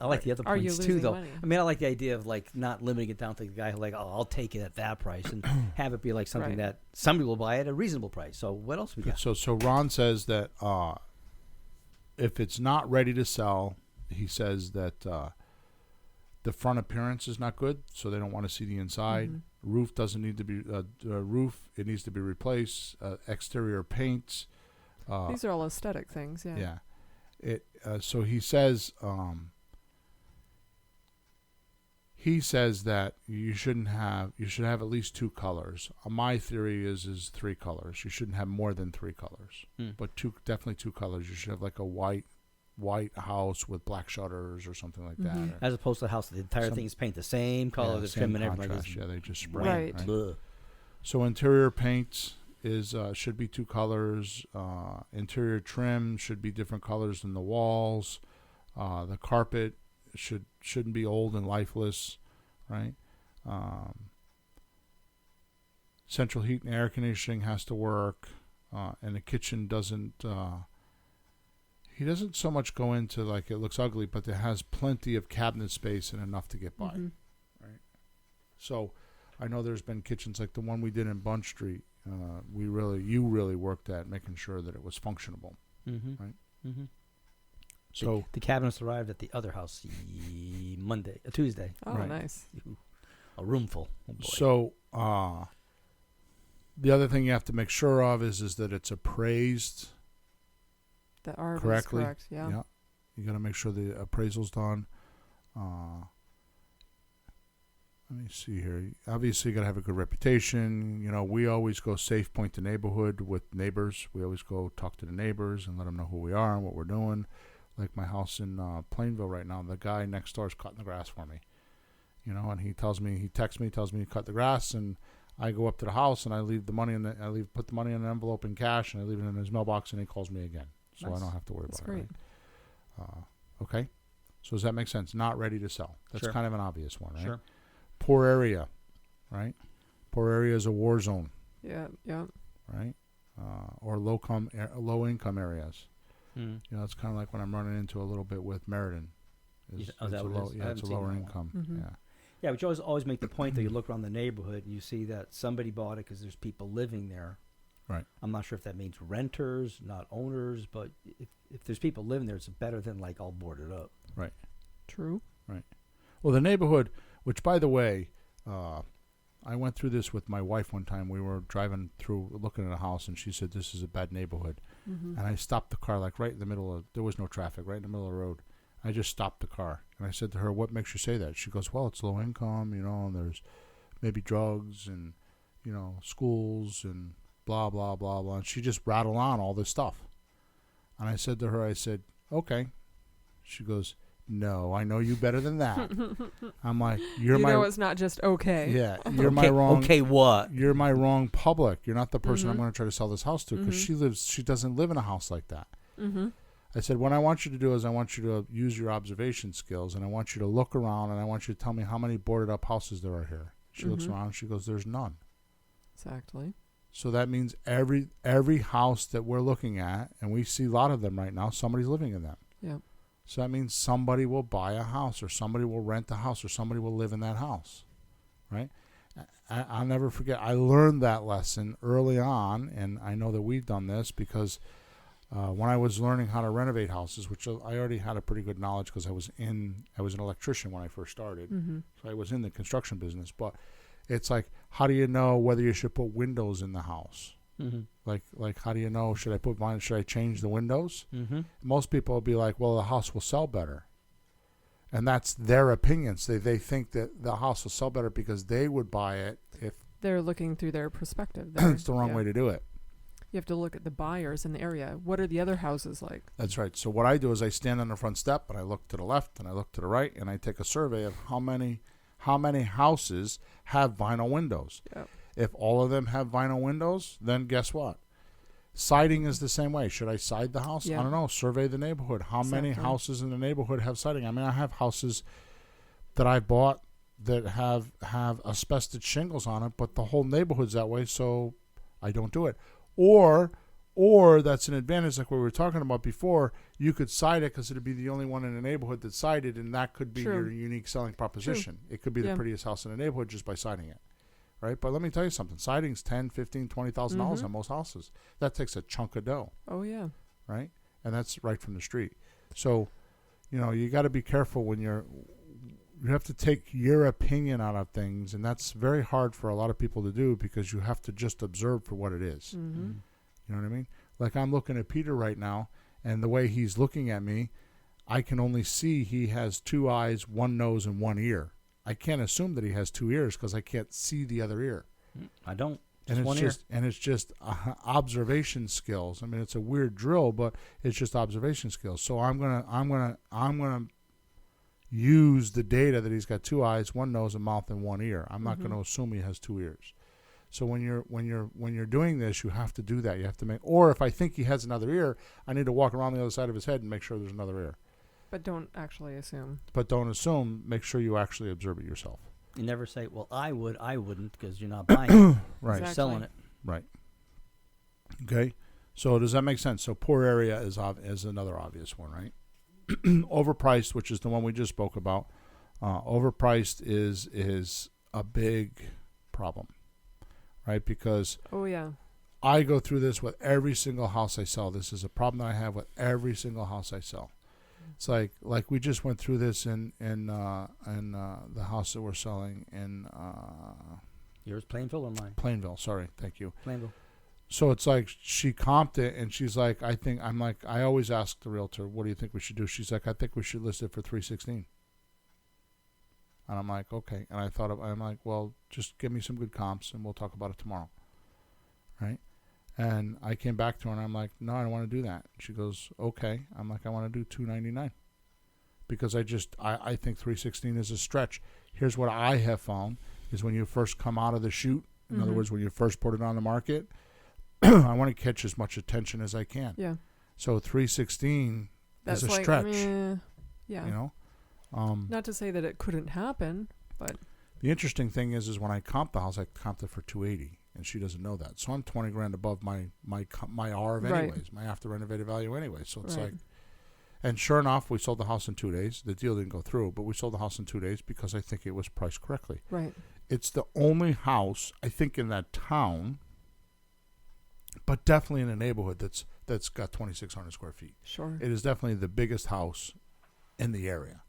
I like the other Are you points too, losing though. money? I mean, I like the idea of like not limiting it down to the guy who like, oh, I'll take it at that price, and have it be like something that somebody will buy at a reasonable price. So what else we got? So Ron says that if it's not ready to sell, he says that the front appearance is not good, so they don't want to see the inside. Roof doesn't need to be it needs to be replaced. Exterior paints. These are all aesthetic things. Yeah. Yeah. So he says. He says that you should have at least two colors. My theory is three colors. You shouldn't have more than three colors, but definitely two colors. You should have like a white house with black shutters or something like that. As opposed to a house, the entire thing is painted the same color, the trim and everything. Yeah, they just spray. Right. So interior paints should be two colors. Interior trim should be different colors than the walls. The carpet shouldn't be old and lifeless, right? Central heat and air conditioning has to work, and the kitchen doesn't. He doesn't so much go into like it looks ugly, but it has plenty of cabinet space and enough to get by, right? So, I know there's been kitchens like the one we did in Bunch Street. You really worked at making sure that it was functionable, right? So the cabinets arrived at the other house Tuesday. Oh, right. Nice. A room full. Oh, boy. So the other thing you have to make sure of is that it's appraised That are correctly. Correct. Yeah. You got to make sure the appraisal's done. Let me see here. Obviously, you got to have a good reputation. You know, we always go safe point the neighborhood with neighbors. We always go talk to the neighbors and let them know who we are and what we're doing. Like my house in Plainville right now, the guy next door is cutting the grass for me. You know, and he texts me, tells me to cut the grass, and I go up to the house and I leave the money put the money in an envelope in cash, and I leave it in his mailbox, and he calls me again, so I don't have to worry about great. it. Right? Okay, so does that make sense? Not ready to sell. That's kind of an obvious one, right? Sure. Poor area, right? Poor area is a war zone. Yeah. Right? Or low income areas. Mm. You know, it's kind of like what I'm running into a little bit with Meriden. It's a lower income. Yeah, but you always make the point that you look around the neighborhood and you see that somebody bought it because there's people living there. Right. I'm not sure if that means renters, not owners, but if there's people living there, it's better than like all boarded up. Right. True. Right. Well, the neighborhood, which by the way, I went through this with my wife one time. We were driving through looking at a house, and she said, this is a bad neighborhood. And I stopped the car like right in the middle of, there was no traffic, right in the middle of the road. I just stopped the car. And I said to her, what makes you say that? She goes, well, it's low income, and there's maybe drugs and, schools and blah, blah, blah, blah. And she just rattled on all this stuff. And I said to her, I said, okay. She goes, no, I know you better than that. I'm like, it's not just okay. Yeah, you're my wrong. Okay, what? You're my wrong public. You're not the person I'm going to try to sell this house to, because she doesn't live in a house like that. I said, what I want you to do is I want you to use your observation skills, and I want you to look around, and I want you to tell me how many boarded up houses there are here. She looks around and she goes, there's none. Exactly. So that means every house that we're looking at, and we see a lot of them right now, somebody's living in them. Yeah. So that means somebody will buy a house, or somebody will rent a house, or somebody will live in that house, right? I'll never forget. I learned that lesson early on, and I know that we've done this because when I was learning how to renovate houses, which I already had a pretty good knowledge because I was an electrician when I first started, so I was in the construction business. But it's like, how do you know whether you should put windows in the house? Like how do you know, should I change the windows? Most people will be like, well, the house will sell better. And that's their opinions. They think that the house will sell better because they would buy it if they're looking through their perspective. It's the wrong way to do it. You have to look at the buyers in the area. What are the other houses like? That's right. So what I do is I stand on the front step and I look to the left and I look to the right and I take a survey of how many houses have vinyl windows. Yep. If all of them have vinyl windows, then guess what? Siding is the same way. Should I side the house? Yeah. I don't know. Survey the neighborhood. How many houses in the neighborhood have siding? I mean, I have houses that I bought that have asbestos shingles on it, but the whole neighborhood's that way, so I don't do it. Or that's an advantage, like we were talking about before. You could side it because it'd be the only one in the neighborhood that's sided, and that could be your unique selling proposition. It could be the prettiest house in the neighborhood just by siding it. Right? But let me tell you something. Siding's $10,000, $15,000, $20,000 on most houses. That takes a chunk of dough. Oh, yeah. Right? And that's right from the street. So, you got to be careful when you have to take your opinion out of things, and that's very hard for a lot of people to do because you have to just observe for what it is. You know what I mean? Like I'm looking at Peter right now, and the way he's looking at me, I can only see he has 2 eyes, 1 nose, and 1 ear. I can't assume that he has 2 ears because I can't see the other ear. I don't. It's just observation skills. I mean, it's a weird drill, but it's just observation skills. So I'm gonna use the data that he's got 2 eyes, 1 nose, a mouth, and 1 ear. I'm not going to assume he has 2 ears. So when you're doing this, you have to do that. You have to or if I think he has another ear, I need to walk around the other side of his head and make sure there's another ear. But don't actually assume. But don't assume. Make sure you actually observe it yourself. You never say, well, I wouldn't, because you're not buying it. Right. You're selling it. Right. Okay. So does that make sense? So poor area is another obvious one, right? Overpriced, which is the one we just spoke about. Overpriced is a big problem, right? Because I go through this with every single house I sell. This is a problem that I have with every single house I sell. It's like we just went through this in the house that we're selling in Yours, Plainville or mine? Plainville. Sorry, thank you. Plainville. So it's like she comped it, and she's like, I always ask the realtor, what do you think we should do? She's like, I think we should list it for $316. And I'm like, okay. And I'm like, well, just give me some good comps, and we'll talk about it tomorrow, right? And I came back to her, and I'm like, no, I don't want to do that. She goes, okay. I'm like, I want to do $299 because I think $316 is a stretch. Here's what I have found is when you first come out of the chute, in other words, when you first put it on the market, I want to catch as much attention as I can. Yeah. So $316 is a stretch. Yeah. Not to say that it couldn't happen, but the interesting thing is when I comp the house, I comped it for $280. And she doesn't know that, so I'm $20,000 above my ARV anyways, my after renovated value anyway. So it's like, and sure enough, we sold the house in 2 days. The deal didn't go through, but we sold the house in 2 days because I think it was priced correctly. Right. It's the only house I think in that town, but definitely in a neighborhood that's got 2,600 square feet. Sure. It is definitely the biggest house in the area,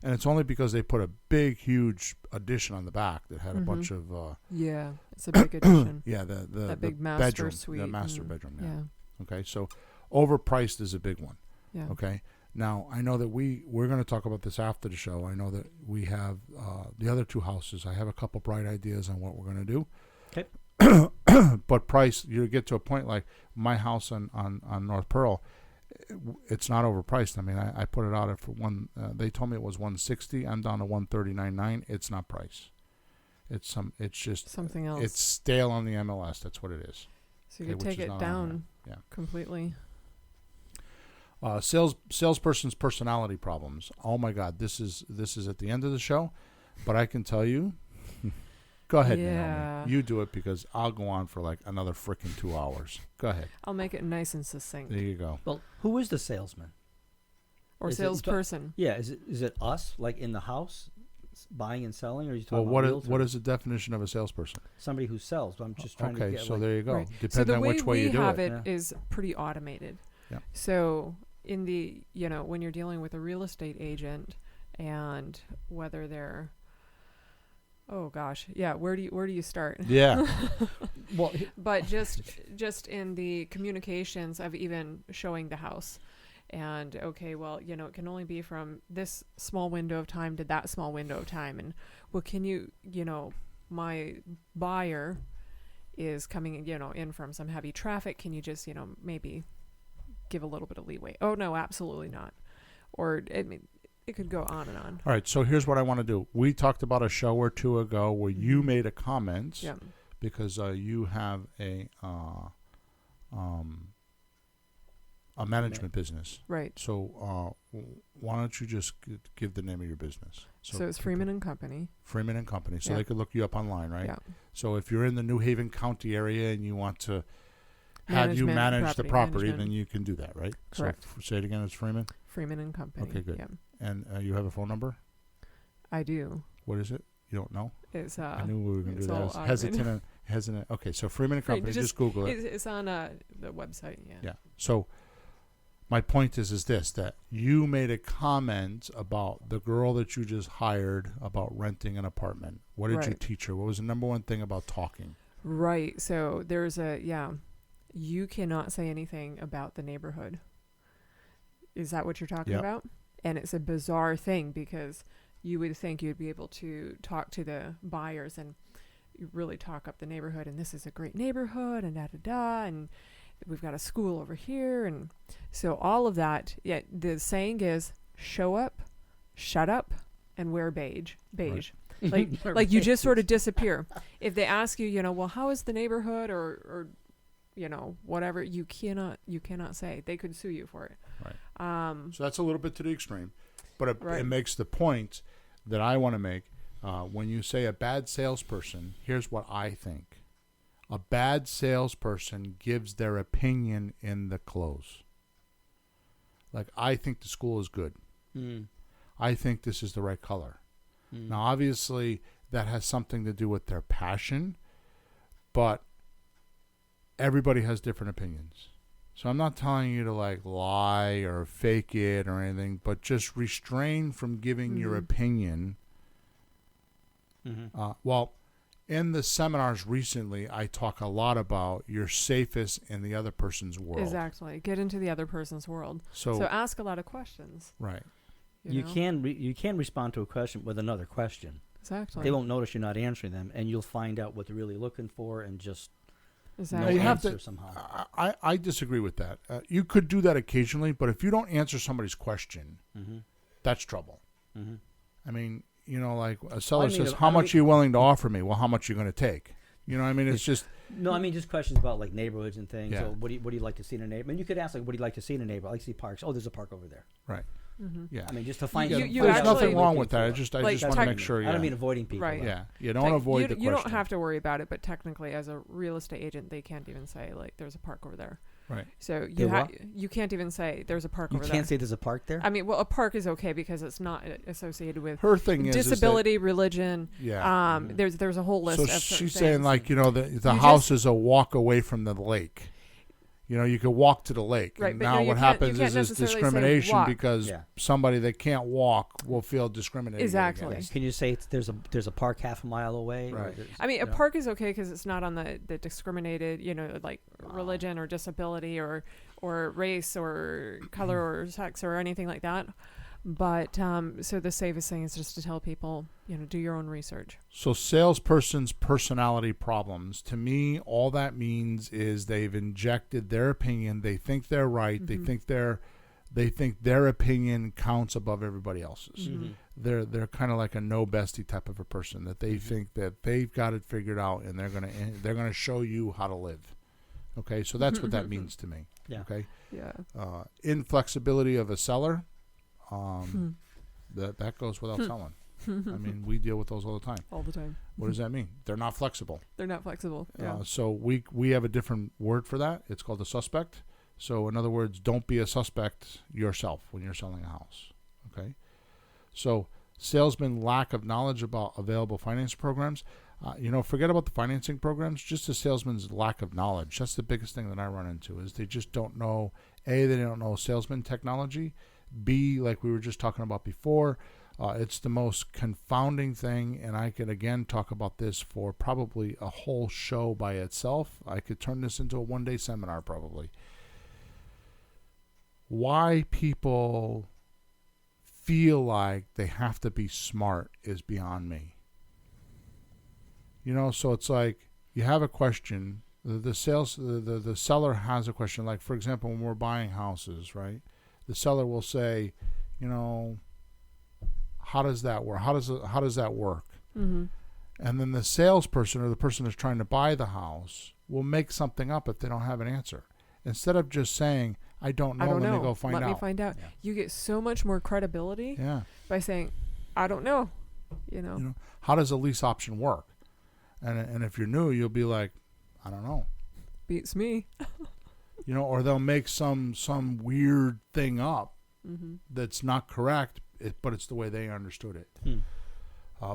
And it's only because they put a big, huge addition on the back that had a bunch of... yeah, it's a big addition. Yeah, the big master bedroom, suite. the master bedroom. Yeah. Yeah. Okay, so overpriced is a big one. Yeah. Okay. Now, I know that we're going to talk about this after the show. I know that we have the other two houses. I have a couple bright ideas on what we're going to do. Okay. But price, you get to a point like my house on North Pearl, it's not overpriced. I mean, I put it out for they told me it was $160. I'm down to $139.9. It's not price. It's just something else. It's stale on the MLS. That's what it is. So you can take it down completely. Salesperson's personality problems. Oh my God, this is at the end of the show, but I can tell you. Go ahead, Naomi. You do it because I'll go on for like another freaking 2 hours. Go ahead. I'll make it nice and succinct. There you go. Well, who is the salesman? Or salesperson? Yeah, is it us, like in the house, buying and selling, or are you talking about what is the definition of a salesperson? Somebody who sells. But I'm just trying to get. Okay, so there you go. Right. Depending on which way you do it. So the way we have it is pretty automated. Yeah. So in the when you're dealing with a real estate agent, and whether they're where do you start? Yeah. Well, but just in the communications of even showing the house, and it can only be from this small window of time to that small window of time, and can you my buyer is coming in from some heavy traffic, can you just maybe give a little bit of leeway? Oh no, absolutely not. Or it could go on and on. All right, so here's what I want to do. We talked about a show or two ago where you made a comment because you have a management business. Right. So why don't you just give the name of your business? So it's Freeman and Company. Freeman and Company. So they could look you up online, right? Yeah. So if you're in the New Haven County area and you want to have you manage the property, then you can do that, right? Correct. So say it again, it's Freeman? Freeman and Company. Okay, good. Yeah. And you have a phone number? I do. What is it? You don't know? It's I knew we were going to do that. Hesitant. Okay, so Freeman and Company, just Google it. It's on the website, yeah. Yeah. So my point is this, that you made a comment about the girl that you just hired about renting an apartment. What did you teach her? What was the number one thing about talking? Right. So there's you cannot say anything about the neighborhood. Is that what you're talking about? And it's a bizarre thing because you would think you'd be able to talk to the buyers and you really talk up the neighborhood, and this is a great neighborhood, and da-da-da, and we've got a school over here. And so all of that, the saying is show up, shut up, and wear beige. Right. Like you just sort of disappear. If they ask you, well, how is the neighborhood or whatever, you cannot say. They could sue you for it. Right. So that's a little bit to the extreme, but it makes the point that I want to make. When you say a bad salesperson, here's what I think. A bad salesperson gives their opinion in the close. Like, I think the school is good. I think this is the right color. Now, obviously, that has something to do with their passion, but everybody has different opinions. So I'm not telling you to lie or fake it or anything, but just restrain from giving your opinion. Well, in the seminars recently, I talk a lot about you're safest in the other person's world. Exactly. Get into the other person's world. So ask a lot of questions. Right. You can respond to a question with another question. Exactly. They won't notice you're not answering them, and you'll find out what they're really looking for, and just exactly. You have to somehow. I disagree with that. You could do that occasionally, but if you don't answer somebody's question, that's trouble. I mean, like a seller says, how much are you willing to offer me? Well, how much are you going to take? It's just... No, I mean, just questions about neighborhoods and things. Yeah. So what do you like to see in a neighborhood? And you could ask, what do you like to see in a neighborhood? I like to see parks. Oh, there's a park over there. Right. Yeah. I mean, just to find out. There's nothing wrong with that. I just want to make sure. I don't mean avoiding people. Right. Yeah. You don't avoid the question. You don't have to worry about it, but technically, as a real estate agent, they can't even say, there's a park over there. Right. So you can't even say there's a park over there. You can't say there's a park there? I mean, well, a park is okay because it's not associated with her thing disability, religion. Yeah. There's a whole list of So she's things. saying the house is a walk away from the lake. You could walk to the lake. Right, and but now you what can't- happens you can't is necessarily say discrimination walk. because somebody that can't walk will feel discriminated Exactly. against. Can you say there's a park half a mile away? Right. I mean, a park is okay because it's not on the discriminated, like religion or disability or race or color or sex or anything like that. But so the safest thing is just to tell people, do your own research. So salesperson's personality problems, to me, all that means is they've injected their opinion. They think they're right. Mm-hmm. They think their opinion counts above everybody else's. Mm-hmm. They're kind of like a no bestie type of a person that they think that they've got it figured out and they're gonna show you how to live. Okay, so that's what that means to me. Yeah. Okay. Yeah. Inflexibility of a seller. That goes without telling. I mean, we deal with those all the time. All the time. What does that mean? They're not flexible. They're not flexible. Yeah. So we have a different word for that. It's called a suspect. So in other words, don't be a suspect yourself when you're selling a house. Okay. So salesman lack of knowledge about available finance programs. Forget about the financing programs. Just the salesman's lack of knowledge. That's the biggest thing that I run into is they just don't know. A, they don't know salesman technology. B, like we were just talking about before, it's the most confounding thing, and I could again talk about this for probably a whole show by itself. I could turn this into a one-day seminar probably. Why people feel like they have to be smart is beyond me. So it's like you have a question, the seller has a question, like for example when we're buying houses, right? The seller will say, how does that work? How does that work? Mm-hmm. And then the salesperson or the person who's trying to buy the house will make something up if they don't have an answer. Instead of just saying, I don't know, let me go find out. Let me find out. Yeah. You get so much more credibility by saying, I don't know. How does a lease option work? And if you're new, you'll be like, I don't know. Beats me. Or they'll make some weird thing up that's not correct, but it's the way they understood it.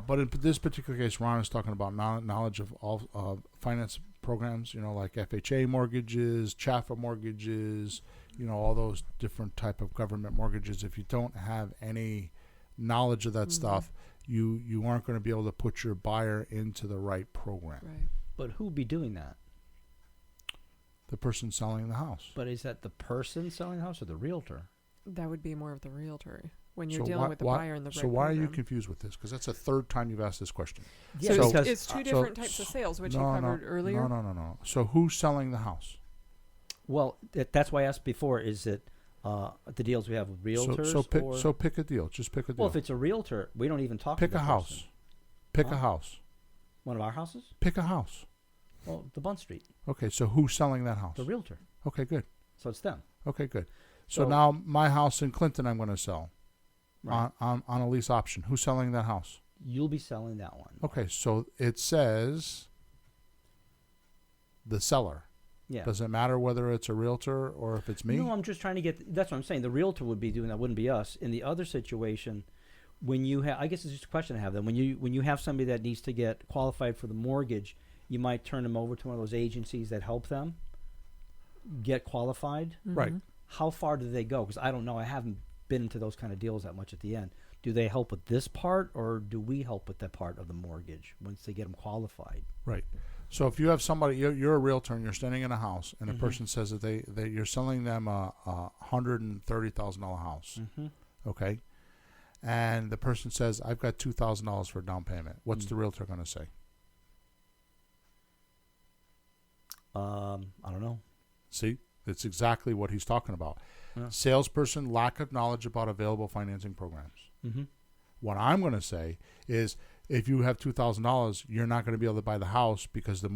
But in this particular case, Ron is talking about knowledge of all finance programs, like FHA mortgages, CHFA mortgages, all those different type of government mortgages. If you don't have any knowledge of that stuff, you aren't going to be able to put your buyer into the right program. Right. But who would be doing that? The person selling the house. But is that the person selling the house or the realtor? That would be more of the realtor when you're So dealing with the buyer and the So right why are you program. confused with this? Because that's the third time you've asked this question. Yeah, So because it's two different types of sales, which you covered earlier. No. So who's selling the house? well, that's why I asked before. Is it the deals we have with realtors? So pick a deal. Just pick a deal. Well, if it's a realtor, we don't even talk. Pick to a the house. person. Pick a house. One of our houses? Pick a house. Well, the Bund Street. Okay, so who's selling that house? The realtor. Okay, good. So it's them. Okay, good. So So- now my house in Clinton I'm going to sell Right. on a lease option. Who's selling that house? You'll be selling that one. Okay, so it says the seller. Yeah. Does it matter whether it's a realtor or if it's me? No, I'm just trying to get. That's what I'm saying. The realtor would be doing that. Wouldn't be us. In the other situation, when you have, I guess it's just a question I have. Then when you have somebody that needs to get qualified for the mortgage, you might turn them over to one of those agencies that help them get qualified. Right. How far do they go? Because I don't know. I haven't been into those kind of deals that much at the end. Do they help with this part, or do we help with that part of the mortgage once they get them qualified? Right. So if you have somebody, you're a realtor and you're standing in a house, and a person says that they you're selling them a $130,000 house, okay, and the person says I've got $2,000 for a down payment. What's the realtor going to say? I don't know. See, it's exactly what he's talking about. Yeah. Salesperson lack of knowledge about available financing programs. What I'm going to say is, if you have $2,000, you're not going to be able to buy the house because the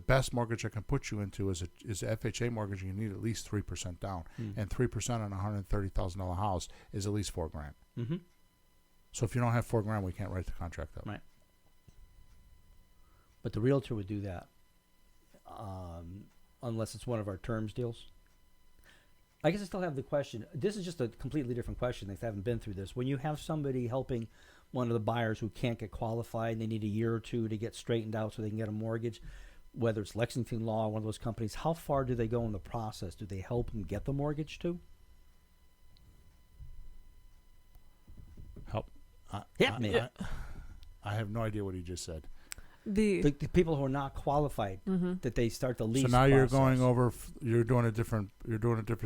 best mortgage I can put you into is a FHA mortgage. And you need at least 3% down, and 3% on a $130,000 house is at least $4,000. So if you don't have $4,000, we can't write the contract up. Right. But the realtor would do that, unless it's one of our terms deals. I guess I still have the question. This is just a completely different question if they haven't been through this. When you have somebody helping one of the buyers who can't get qualified and they need a year or two to get straightened out so they can get a mortgage, whether it's Lexington Law or one of those companies, how far do they go in the process? Do they help them get the mortgage too? Help. I have no idea what he just said. The people who are not qualified, that they start the lease. So now process. you're going over. You're doing a different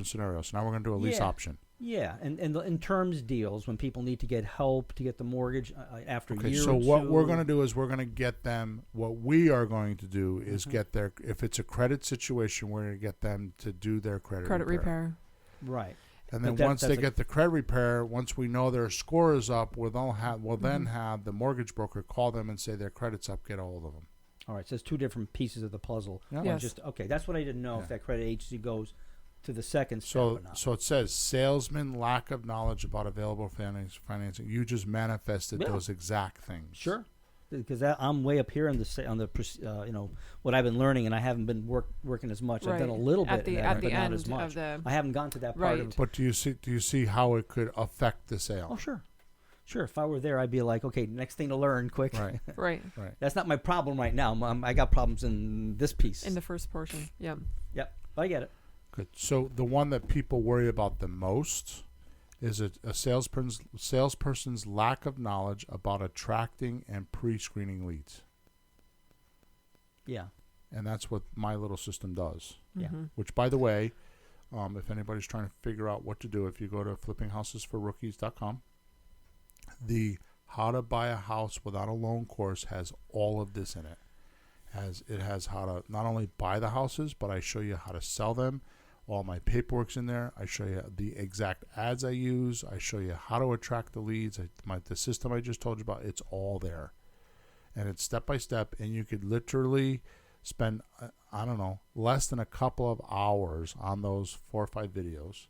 scenario. So now we're going to do a lease option. Yeah, and in terms deals, when people need to get help to get the mortgage after a year so or what two. we're going to do is we're going to get them. What we are going to do is get their. If it's a credit situation, we're going to get them to do their credit repair. Right. And then once they get the credit repair, once we know their score is up, we'll then have the mortgage broker call them and say their credit's up, get a hold of them. All right, so it's two different pieces of the puzzle. Yeah. Yes. That's what I didn't know, if that credit agency goes to the second step or not. So it says salesman lack of knowledge about available financing. You just manifested those exact things. Sure. Because I'm way up here on the what I've been learning, and I haven't been working as much. I've done a little bit at the not end as much. of the. I haven't gone to that part of it. But do you see how it could affect the sale? Oh, sure. If I were there, I'd be like, okay, next thing to learn, quick. Right. Right. That's not my problem right now. I got problems in this piece. In the first portion, yeah. Yep, I get it. Good. So the one that people worry about the most is a salesperson's lack of knowledge about attracting and pre-screening leads. Yeah. And that's what my little system does. Yeah. Which, by the way, if anybody's trying to figure out what to do, if you go to flippinghousesforrookies.com, the How to Buy a House Without a Loan course has all of this in it. It has how to not only buy the houses, but I show you how to sell them. All my paperwork's in there. I show you the exact ads I use. I show you how to attract the leads. The system I just told you about, it's all there. And it's step by step. And you could literally spend, less than a couple of hours on those 4 or 5 videos.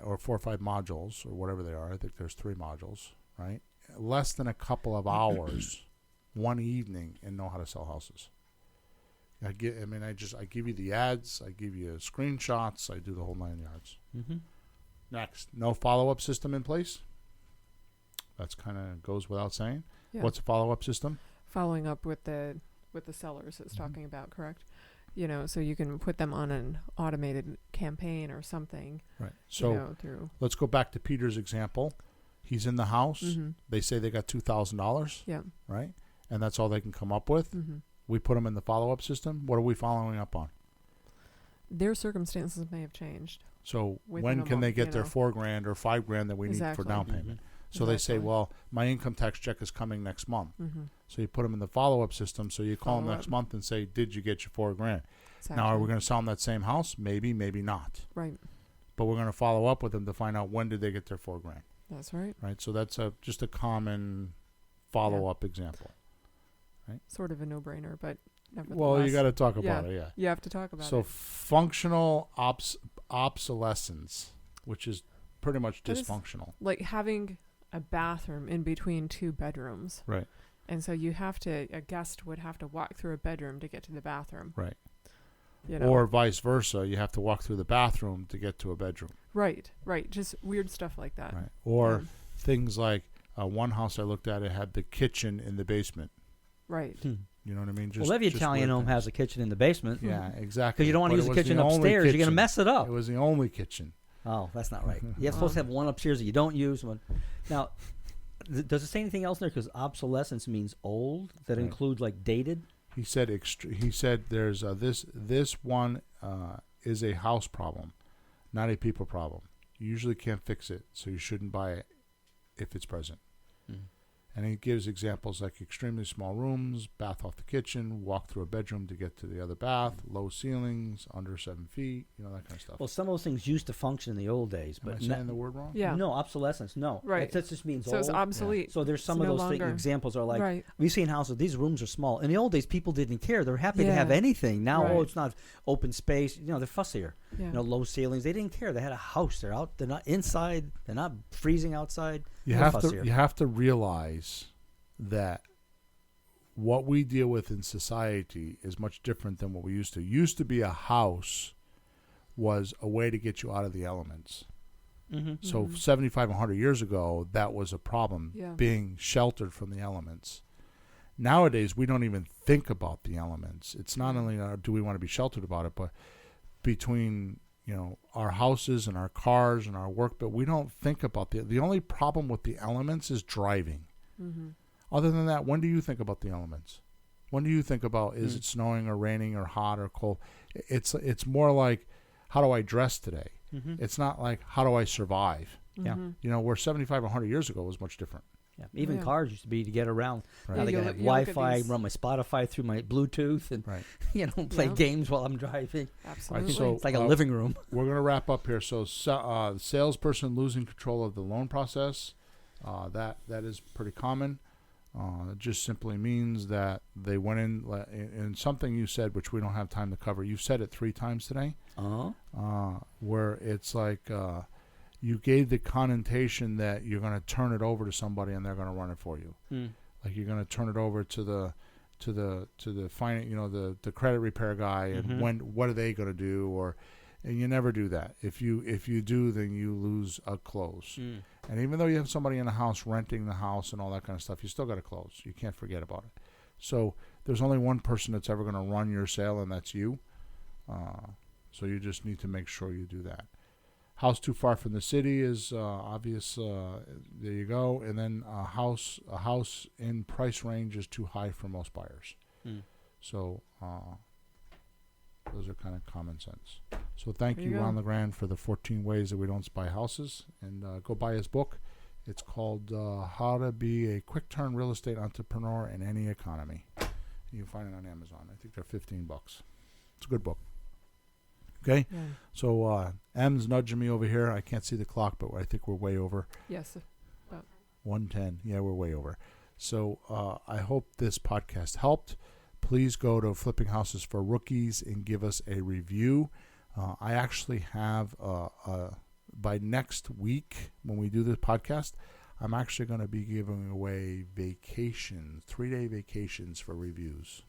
Or 4 or 5 modules, or whatever they are. I think there's 3 modules, right? Less than a couple of hours, one evening, and know how to sell houses. I give you the ads, I give you screenshots, I do the whole 9 yards. Next, no follow-up system in place. That's kind of goes without saying. Yeah. What's a follow-up system? Following up with the sellers it's talking about, correct? So you can put them on an automated campaign or something. Right. So let's go back to Peter's example. He's in the house. They say they got $2,000. Yeah. Right? And that's all they can come up with. We put them in the follow-up system. What are we following up on? Their circumstances may have changed. So when can they get their $4,000 or $5,000 that we need for down payment? So they say, well, my income tax check is coming next month. So you put them in the follow-up system. So you call them next month and say, did you get your $4,000? Exactly. Now, are we going to sell them that same house? Maybe, maybe not. Right. But we're going to follow up with them to find out when did they get their $4,000. That's right. Right. So that's just a common follow-up example. Right. Sort of a no-brainer, but nevertheless. Well, you got to talk about it, yeah. You have to talk about it. So functional obsolescence, which is pretty much dysfunctional. Like having a bathroom in between 2 bedrooms. Right. And so a guest would have to walk through a bedroom to get to the bathroom. Right. Or vice versa. You have to walk through the bathroom to get to a bedroom. Right. Just weird stuff like that. Right. Or things like one house I looked at, it had the kitchen in the basement. Right. You know what I mean? Every Italian home has a kitchen in the basement. Yeah, exactly. Because you don't want to use the kitchen upstairs. You're going to mess it up. It was the only kitchen. Oh, that's not right. You're supposed to have one upstairs that you don't use. Now, does it say anything else in there? Because obsolescence means old. That includes like dated. He said there's this one is a house problem, not a people problem. You usually can't fix it, so you shouldn't buy it if it's present. And he gives examples like extremely small rooms, bath off the kitchen, walk through a bedroom to get to the other bath, low ceilings, under 7 feet, that kind of stuff. Well, some of those things used to function in the old days. Am I saying the word wrong? Yeah. No, obsolescence, no. Right. That just means old. So it's obsolete. Yeah. So there's some of those examples are like, we've seen houses, these rooms are small. In the old days, people didn't care. They're happy to have anything. Now, it's not open space. They're fussier. Yeah. Low ceilings. They didn't care. They had a house. They're out. They're not inside. They're not freezing outside. You have to realize that what we deal with in society is much different than what we used to. Used to be a house was a way to get you out of the elements. So 75, 100 years ago, that was a problem, being sheltered from the elements. Nowadays, we don't even think about the elements. It's not only do we want to be sheltered about it, but between our houses and our cars and our work, but we don't think about the only problem with the elements is driving. Mm-hmm. Other than that, when do you think about the elements? When do you think about is it snowing or raining or hot or cold? It's more like, how do I dress today? Mm-hmm. It's not like, how do I survive? Yeah. Where 75 or 100 years ago was much different. Yeah. Even cars used to be to get around. Right. Now Yeah, they you gotta have look at Wi-Fi, these- run my Spotify through my Bluetooth, and play games while I'm driving. Absolutely. So It's like a living room. we're going to wrap up here. So, salesperson losing control of the loan process, that is pretty common. It just simply means that they went in something you said, which we don't have time to cover. You've said it 3 times today, where it's like you gave the connotation that you're going to turn it over to somebody and they're going to run it for you. Like you're going to turn it over to the finance, the credit repair guy, and what are they going to do? And you never do that. If you do, then you lose a close. And even though you have somebody in the house renting the house and all that kind of stuff, you still got to close. You can't forget about it. So there's only one person that's ever going to run your sale, and that's you. So you just need to make sure you do that. House too far from the city is obvious. There you go. And then a house in price range is too high for most buyers. So those are kind of common sense. So thank you, Ron LeGrand, for the 14 ways that we don't buy houses. And go buy his book. It's called How to Be a Quick Turn Real Estate Entrepreneur in Any Economy. You can find it on Amazon. I think they're $15. It's a good book. Okay? Yeah. So M's nudging me over here. I can't see the clock, but I think we're way over. Yes. 1:10. Yeah, we're way over. So I hope this podcast helped. Please go to Flipping Houses for Rookies and give us a review. I actually have, by next week when we do this podcast, I'm actually going to be giving away vacations, 3-day vacations for reviews.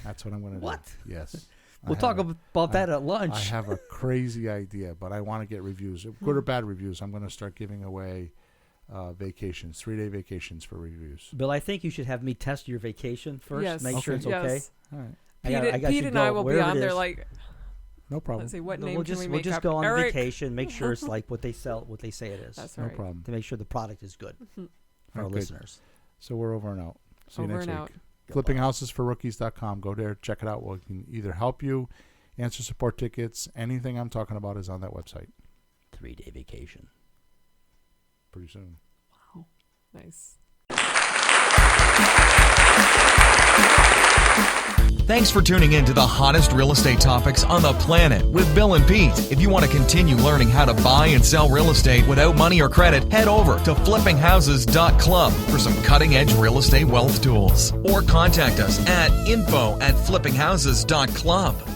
That's what I'm going to do. What? Yes. We'll talk about that at lunch. I have a crazy idea, but I want to get reviews. Good or bad reviews, I'm going to start giving away vacations, 3-day vacations for reviews. Bill, I think you should have me test your vacation first. Yes. Make sure it's okay. All right. Pete and I will be on there like, no problem. let's see, what name We'll can just we make just up? go on Eric. vacation, make sure it's like what they say it is. That's No right. problem. To make sure the product is good for our Okay. listeners. So we're over and out. See you Over next and week. out. FlippingHousesForRookies.com. Go there, check it out. We can either help you, answer support tickets. Anything I'm talking about is on that website. 3-day vacation. Pretty soon. Nice. Thanks for tuning in to the hottest real estate topics on the planet with Bill and Pete. If you want to continue learning how to buy and sell real estate without money or credit, head over to flippinghouses.club for some cutting-edge real estate wealth tools. Or contact us at info@flippinghouses.club.